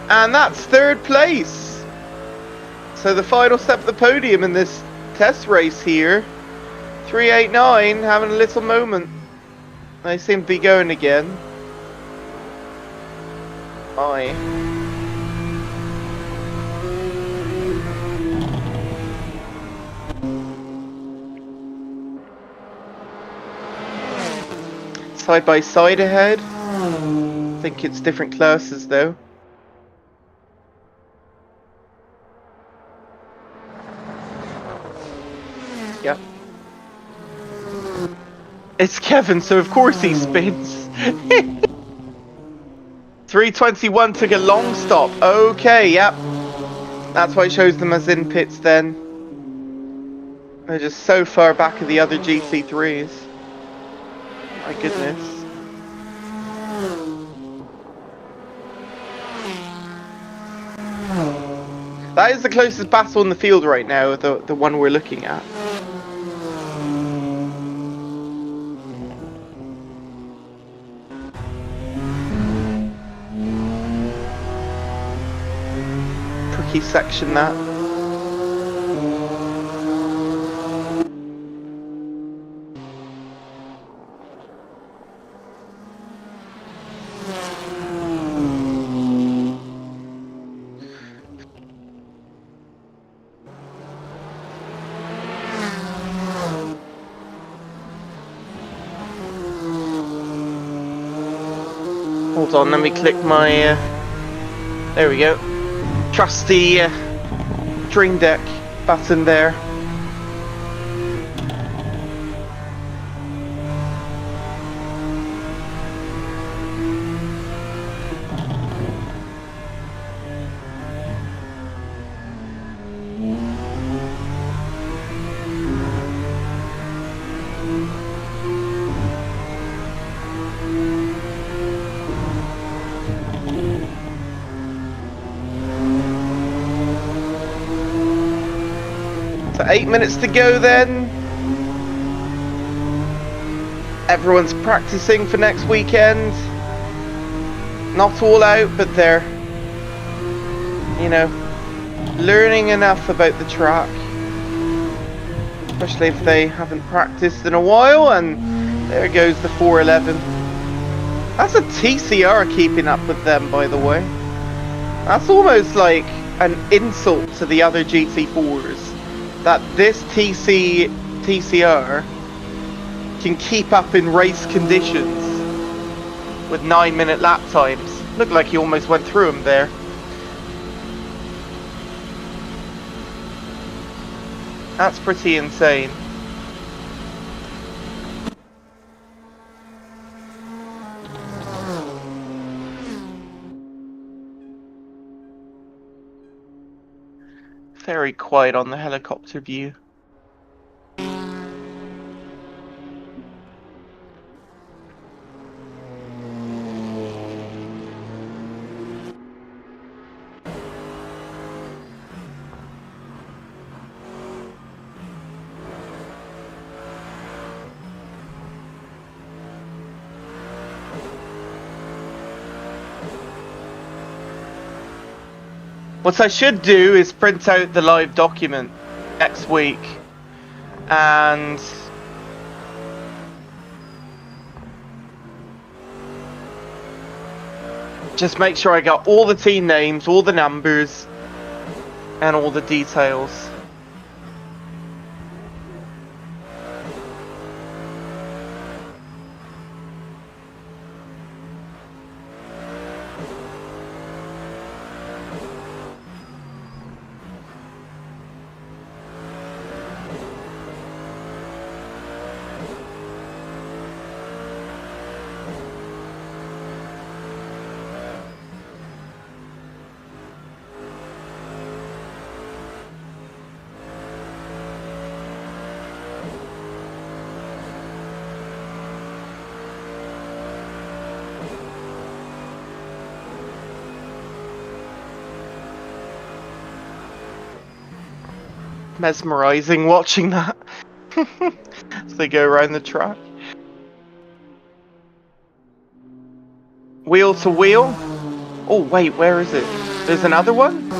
And that's 3rd place. So the final step of the podium in this test race here. 389 having a little moment. They seem to be going again. Aye. Side by side ahead. I think it's different classes though. Yep. It's Kevin, so of course he spins. 321 took a long stop. Okay, yep. That's why it shows them as in pits then. They're just so far back of the other GT3s. My goodness. That is the closest battle in the field right now, the one we're looking at. Tricky section that. Hold on, let me click my, there we go, trusty Dream Deck button there. So 8 minutes to go then. Everyone's practicing for next weekend. Not all out, but they're, you know, learning enough about the track. Especially if they haven't practiced in a while, and there goes the 411. That's a TCR keeping up with them, by the way. That's almost like an insult to the other GT4s, that this TCR can keep up in race conditions with 9-minute lap times. Looked like he almost went through him there. That's pretty insane. Very quiet on the helicopter view. What I should do is print out the live document next week and just make sure I got all the team names, all the numbers, and all the details. Mesmerizing watching that as they go around the track. Wheel to wheel. Oh wait, where is it? There's another one?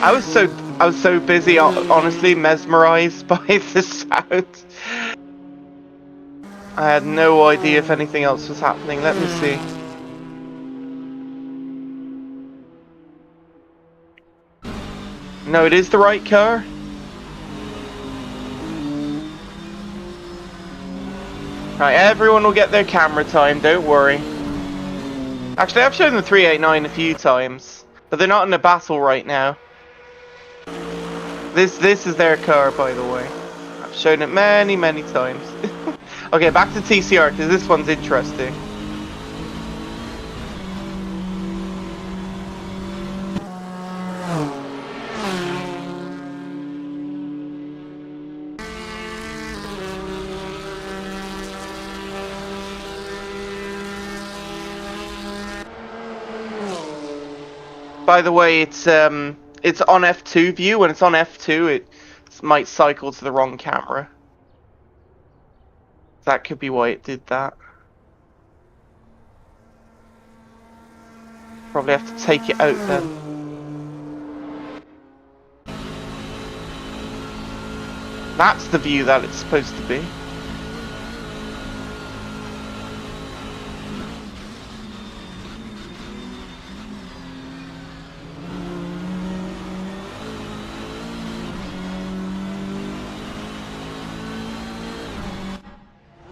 I was so busy, honestly, mesmerized by the sound. I had no idea if anything else was happening. Let me see. No, it is the right car. Right, everyone will get their camera time, don't worry. Actually, I've shown the 389 a few times, but they're not in a battle right now. This is their car, by the way. I've shown it many times. Okay, back to TCR, because this one's interesting. By the way, it's on F2 view. When it's on F2, it might cycle to the wrong camera. That could be why it did that. Probably have to take it out then. That's the view that it's supposed to be.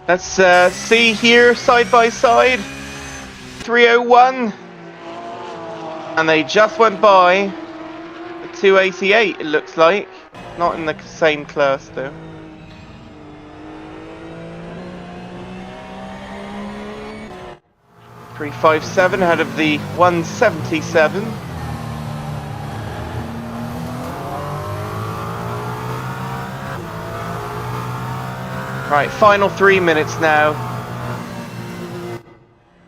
Let's see here, side by side. 301. And they just went by the 288, it looks like. Not in the same class, though. .357 ahead of the 177. Right, final 3 minutes now.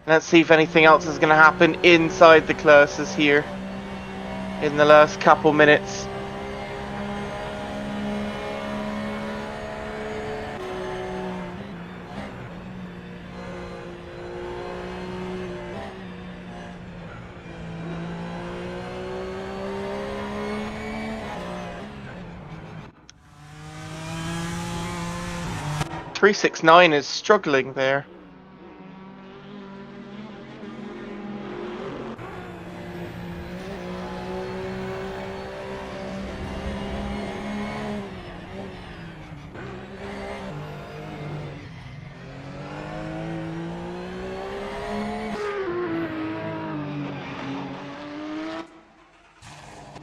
Let's see if anything else is going to happen inside the classes here in the last couple minutes. 369 is struggling there.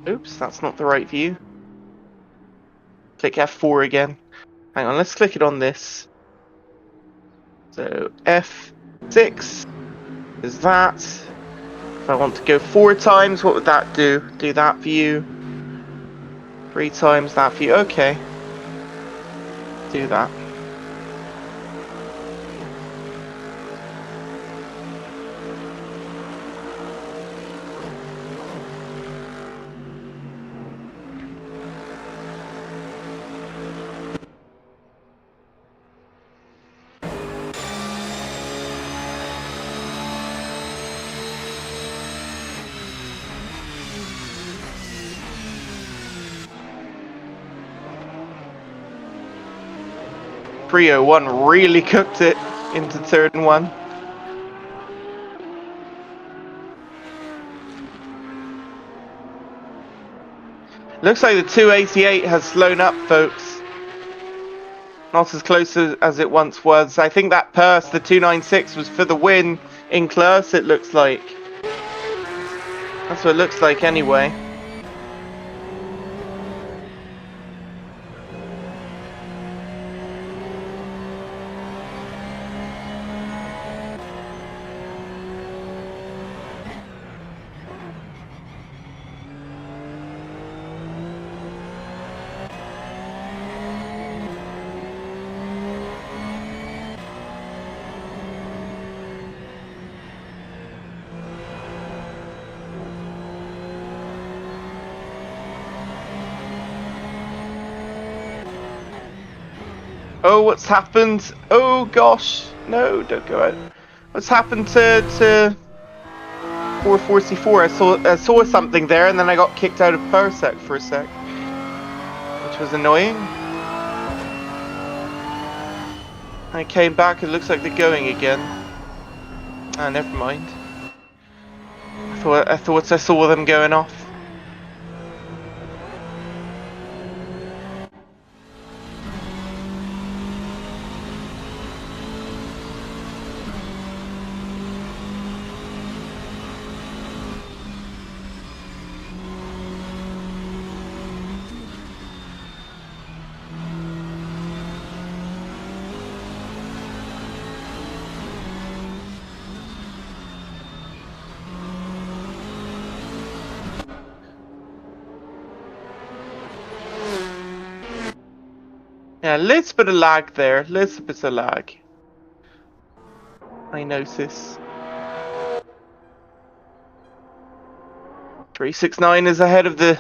Oops, that's not the right view. Click F4 again. Hang on, let's click it on this. So F6 is that. If I want to go 4 times, what would that do? Do that view. 3 times that view. Okay. Do that. .301 really cooked it into turn 1. Looks like the 288 has slowed up, folks. Not as close as it once was. I think that purse, the 296, was for the win in class, it looks like. That's what it looks like anyway. Oh, what's happened? Oh gosh, no, don't go out. What's happened to 444? I saw something there, and then I got kicked out of Parsec for a sec, which was annoying. I came back. It looks like they're going again. Ah, never mind. I thought I saw them going off. Yeah, a little bit of lag there, little bit of lag. I notice. 369 is ahead of the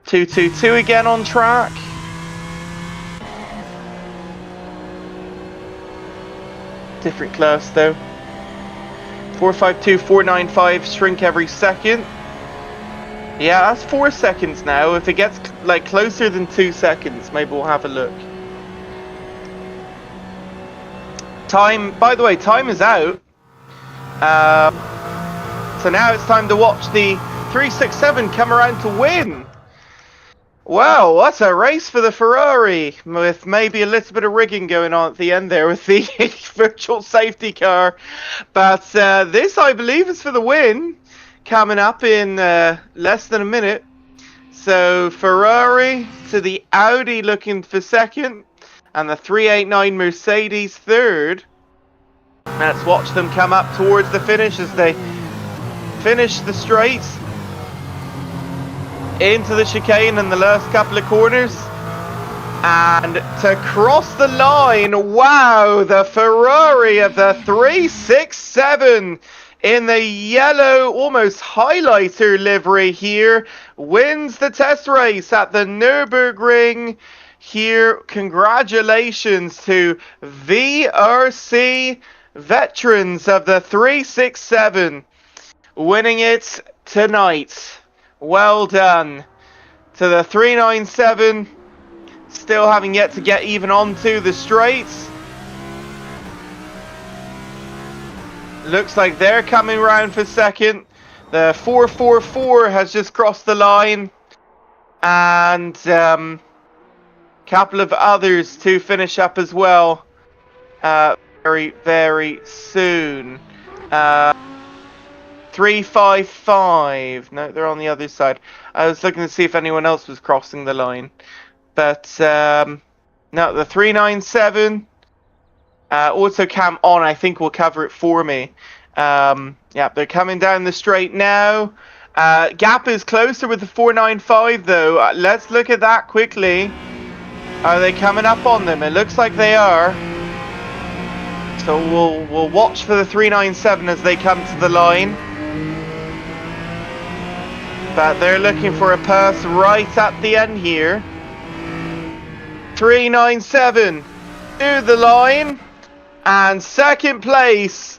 222 again on track. Different class though. 452, 495 shrink every second. Yeah, that's 4 seconds now. If it gets like closer than 2 seconds, maybe we'll have a look. Time, by the way, time is out. So now it's time to watch the 367 come around to win. Wow, what a race for the Ferrari, with maybe a little bit of rigging going on at the end there with the virtual safety car. But this, I believe, is for the win, coming up in less than a minute. So Ferrari to the Audi looking for second, and the 389 Mercedes third. Let's watch them come up towards the finish as they finish the straight into the chicane in the last couple of corners. And to cross the line, wow, the Ferrari of the 367 in the yellow, almost highlighter livery here, wins the test race at the Nürburgring here. Congratulations to VRC veterans of the 367 winning it tonight. Well done to the 397, still having yet to get even onto the straights. looks like they're coming round for second. The 444 has just crossed the line. And couple of others to finish up as well. Very, very soon. 355. No, they're on the other side. I was looking to see if anyone else was crossing the line. But no, the 397. Auto cam on, I think will cover it for me. Yeah, they're coming down the straight now. Gap is closer with the 495 though. Let's look at that quickly. Are they coming up on them? It looks like they are. So we'll watch for the 397 as they come to the line. But they're looking for a pass right at the end here. 397 to the line. And second place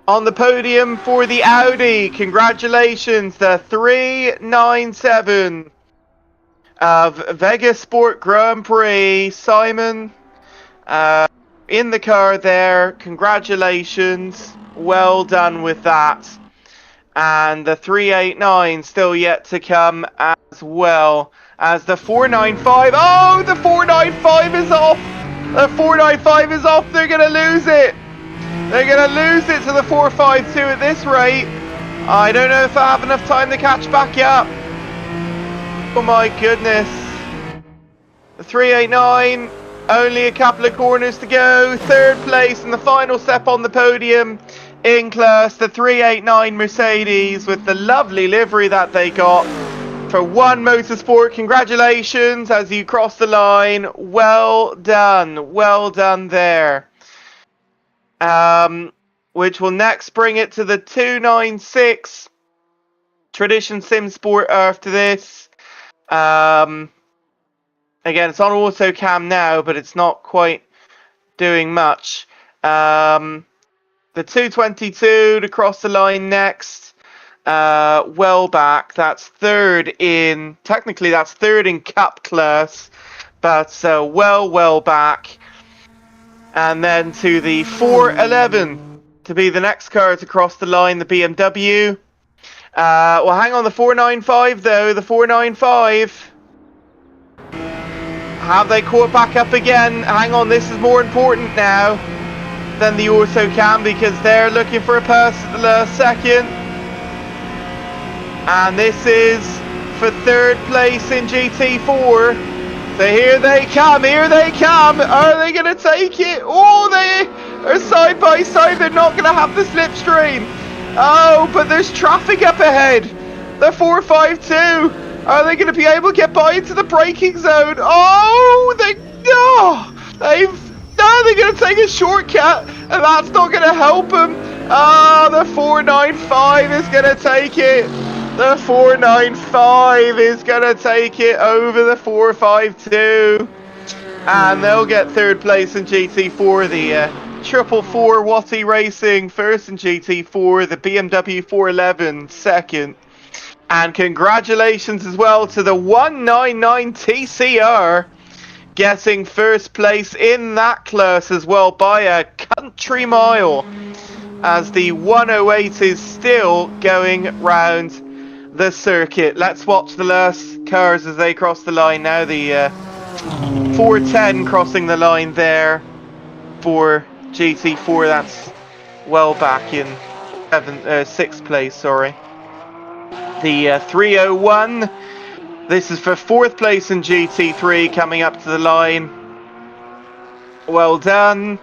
on the podium for the Audi. Congratulations, the 397 of Vegas Sport Grand Prix. Simon in the car there. Congratulations. Well done with that. And the 389 still yet to come as well as the 495. Oh, the 495 is off. The 495 is off. They're going to lose it. They're going to lose it to the 452 at this rate. I don't know if I have enough time to catch back up. Oh my goodness. The 389, only a couple of corners to go. Third place in the final step on the podium in class, the 389 Mercedes with the lovely livery that they got for One Motorsport. Congratulations as you cross the line. Well done there. Which will next bring it to the 296 Tradition Sim Sport after this. Again, it's on auto cam now, but it's not quite doing much. The 222 to cross the line next. Well back. That's third in, technically that's third in Cup class, but well back. And then to the 411 to be the next car to cross the line, the BMW. Well, hang on, the 495 though, the 495. Have they caught back up again? Hang on, this is more important now than the auto cam because they're looking for a pass at the last second. And this is for third place in GT4. So here they come, Are they going to take it? Oh, they are side by side. They're not going to have the slipstream. Oh, but there's traffic up ahead. The 452. Are they going to be able to get by into the braking zone? Oh, they're going to take a shortcut, and that's not going to help them. Oh, the 495 is going to take it. The 495 is going to take it over the 452. And they'll get third place in GT4. The 444 Watty Racing first in GT4. The BMW 411 second. And congratulations as well to the 199 TCR getting first place in that class as well by a country mile, as the 108 is still going round the circuit. Let's watch the last cars as they cross the line now. The 410 crossing the line there for GT4. That's well back in 6th place, sorry. The 301, this is for 4th place in GT3 coming up to the line. Well done.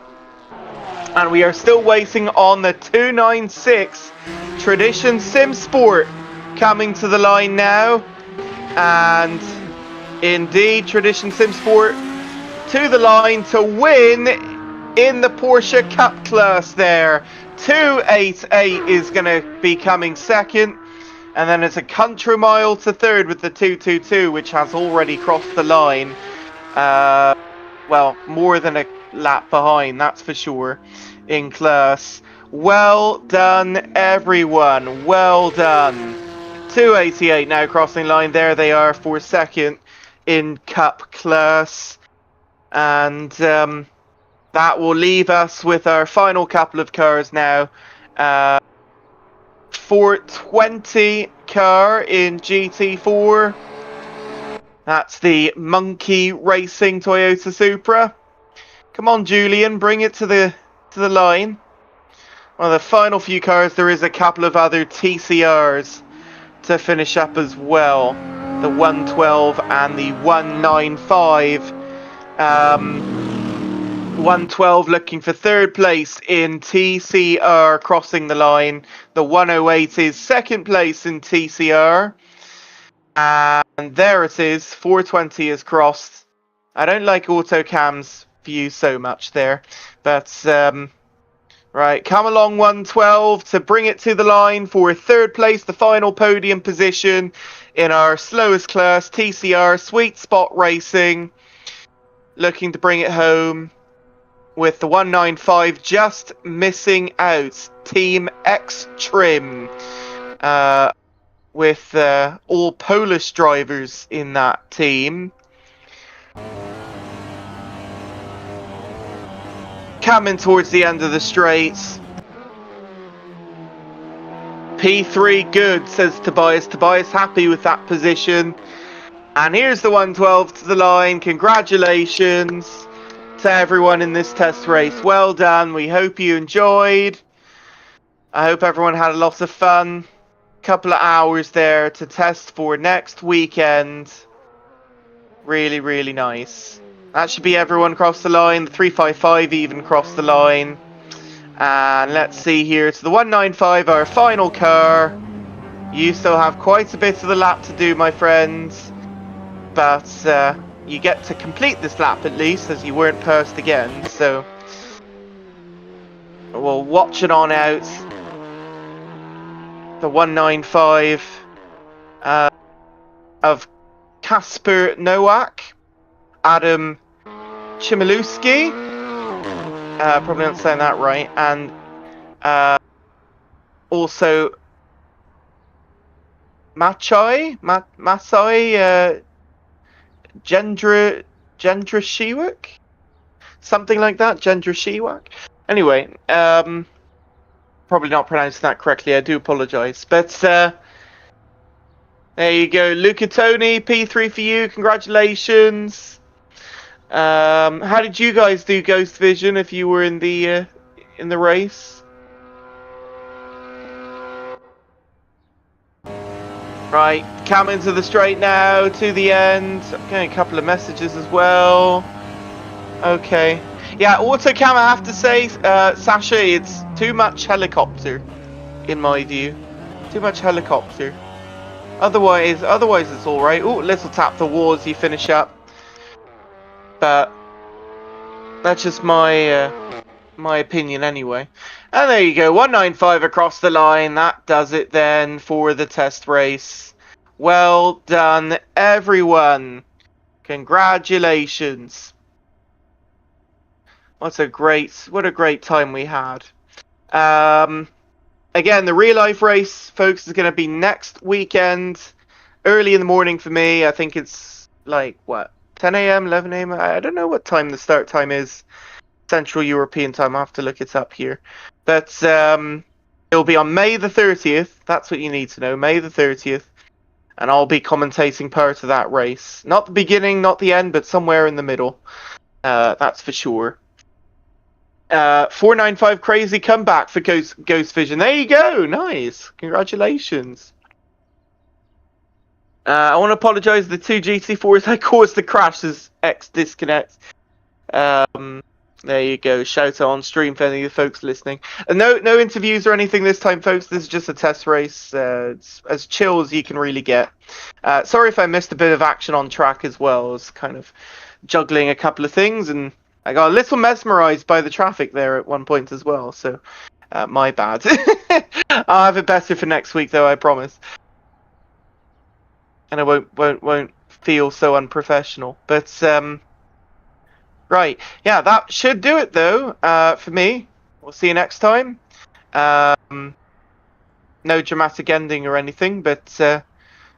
And we are still waiting on the 296 Tradition Sim Sport coming to the line now. And indeed, Tradition Sim Sport to the line to win in the Porsche Cup class there. 288 is going to be coming second. And then it's a country mile to third with the 222, which has already crossed the line. Well, more than a lap behind, that's for sure, in class. Well done, everyone. Well done. 288 now crossing line. There they are for second in Cup class. And that will leave us with our final couple of cars now. 420 car in GT4. That's the Monkey Racing Toyota Supra. Come on, Julian, bring it to the line. Well, the final few cars, there is a couple of other TCRs to finish up as well. The 112 and the 195. 112 looking for third place in TCR, crossing the line. The 108 is second place in TCR. And there it is, 420 is crossed. I don't like Autocam's view so much there. But, right, come along 112 to bring it to the line for third place, the final podium position in our slowest class, TCR, Sweet Spot Racing. Looking to bring it home with the 195 just missing out. Team X Trim. With all Polish drivers in that team. Coming towards the end of the straight. P3 good, says Tobias. Tobias happy with that position. And here's the 112 to the line. Congratulations to everyone in this test race. Well done. We hope you enjoyed. I hope everyone had a lot of fun. Couple of hours there to test for next weekend. Really, really nice. That should be everyone across the line. The 355 even crossed the line. And let's see here to the 195, our final car. You still have quite a bit of the lap to do, my friends. But you get to complete this lap at least, as you weren't passed again. So we'll watch it on out. The 195 of Kasper Nowak, Adam Chmielewski, probably not saying that right, and also Masai Jendrashiwak, something like that, Jendrashiwak. Anyway, probably not pronouncing that correctly, I do apologise. But there you go, Luca Tony, P3 for you, congratulations. How did you guys do, Ghost Vision, if you were in the race? Right, coming to the straight now, to the end. I'm getting a couple of messages as well. Okay. Yeah, Autocam, I have to say, Sasha, it's too much helicopter, in my view. Too much helicopter. Otherwise it's alright. Oh, little tap the wall as you finish up. But that's just my my opinion anyway. And there you go, 195 across the line. That does it then for the test race. Well done, everyone. Congratulations. What a great time we had. Again, the real life race, folks, is going to be next weekend, early in the morning for me. I think it's like, what, 10 a.m., 11 a.m.? I don't know what time the start time is. Central European time, I'll have to look it up here. But it'll be on May the 30th. That's what you need to know, May the 30th. And I'll be commentating part of that race. Not the beginning, not the end, but somewhere in the middle. That's for sure. 495 crazy comeback for Ghost Vision. There you go. Nice. Congratulations. I want to apologize to the two GT4s that caused the crash as X disconnect. There you go. Shout out on stream for any of the folks listening. No interviews or anything this time, folks. This is just a test race. It's as chill as you can really get. Sorry if I missed a bit of action on track as well. I was kind of juggling a couple of things, and I got a little mesmerized by the traffic there at one point as well. So, my bad. I'll have it better for next week, though, I promise. And I won't feel so unprofessional. But right, yeah, that should do it though. For me, we'll see you next time. No dramatic ending or anything, but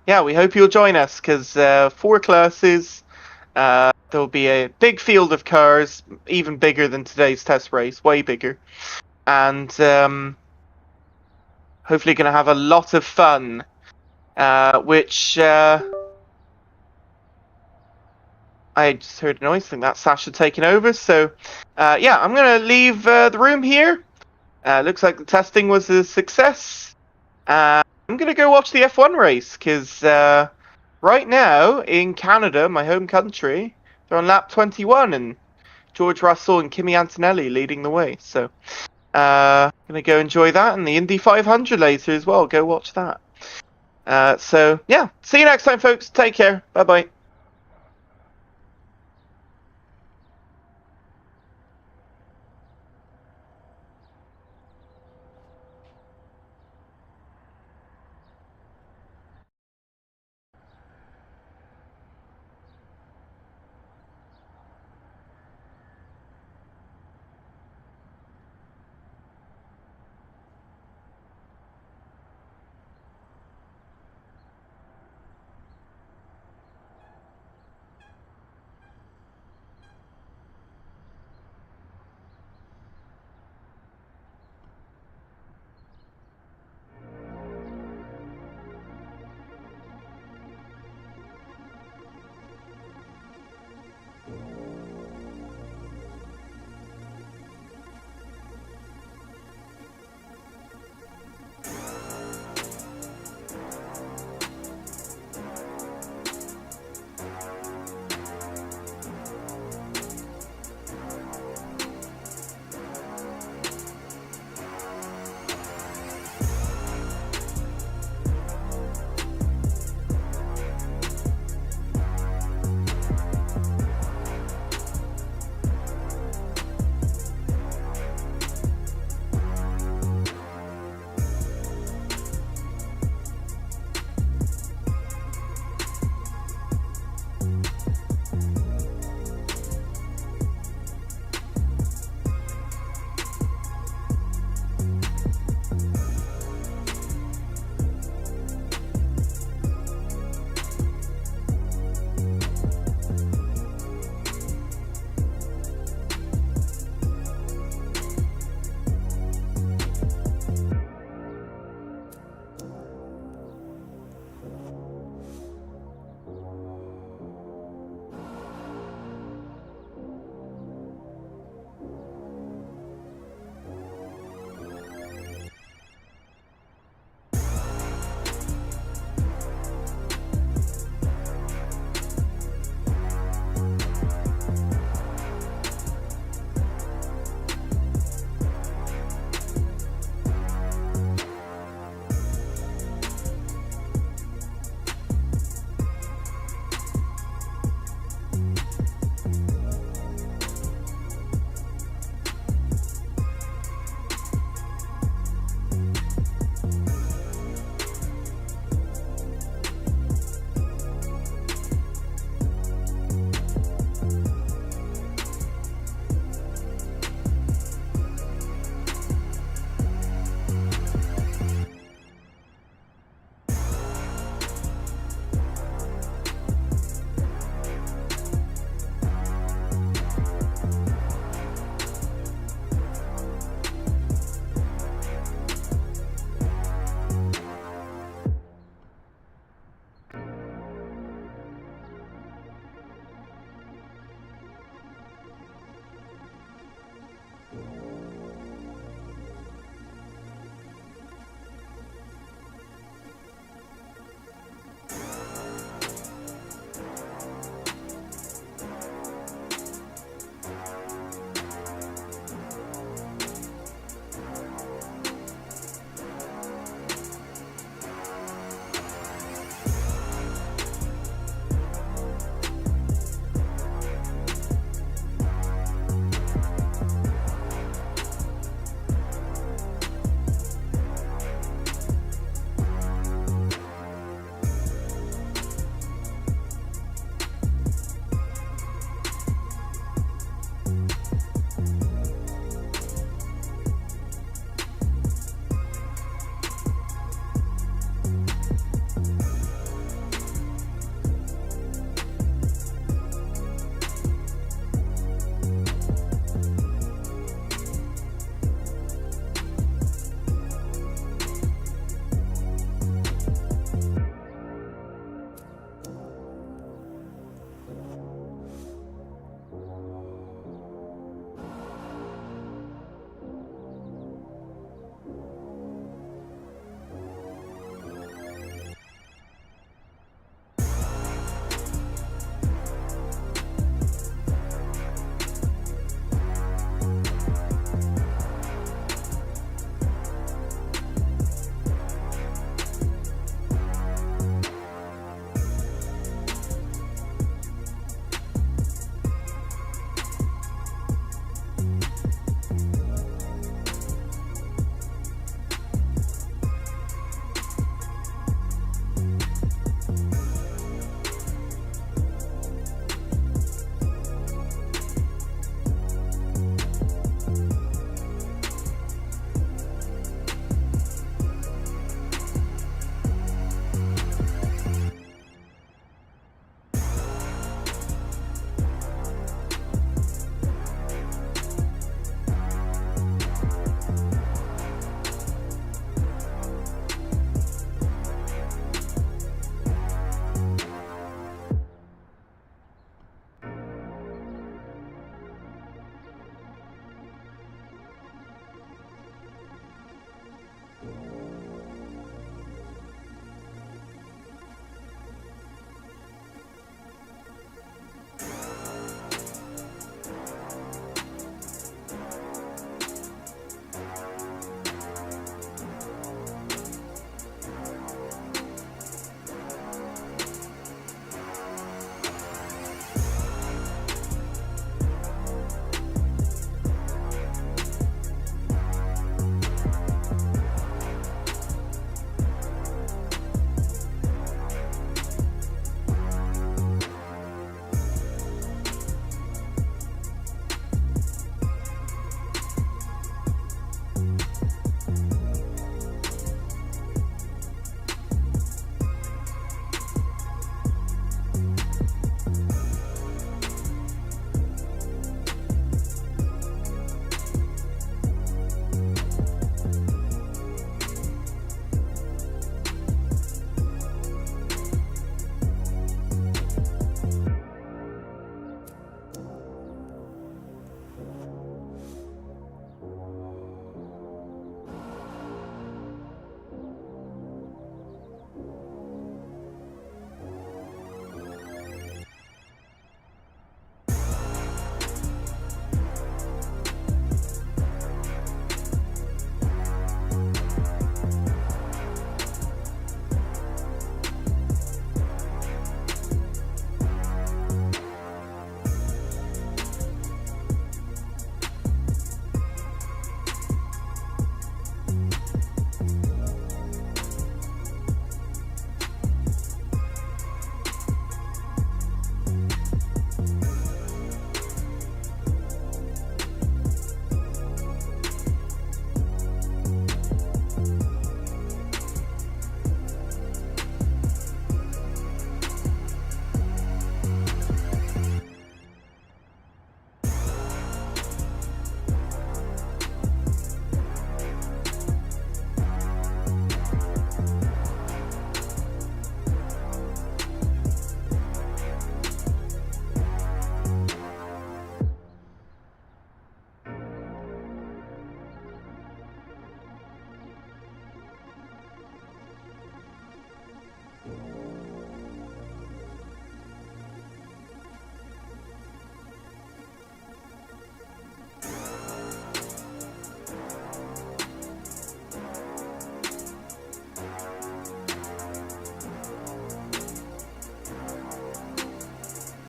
yeah, we hope you'll join us because 4 classes. There'll be a big field of cars, even bigger than today's test race, way bigger. And hopefully going to have a lot of fun, which I just heard a noise. I think that's Sasha taking over. So, yeah, I'm going to leave the room here. Looks like the testing was a success. I'm going to go watch the F1 race because right now in Canada, my home country, they're on lap 21 and George Russell and Kimi Antonelli leading the way. So, going to go enjoy that, and the Indy 500 later as well. Go watch that. So, yeah, see you next time, folks. Take care. Bye-bye.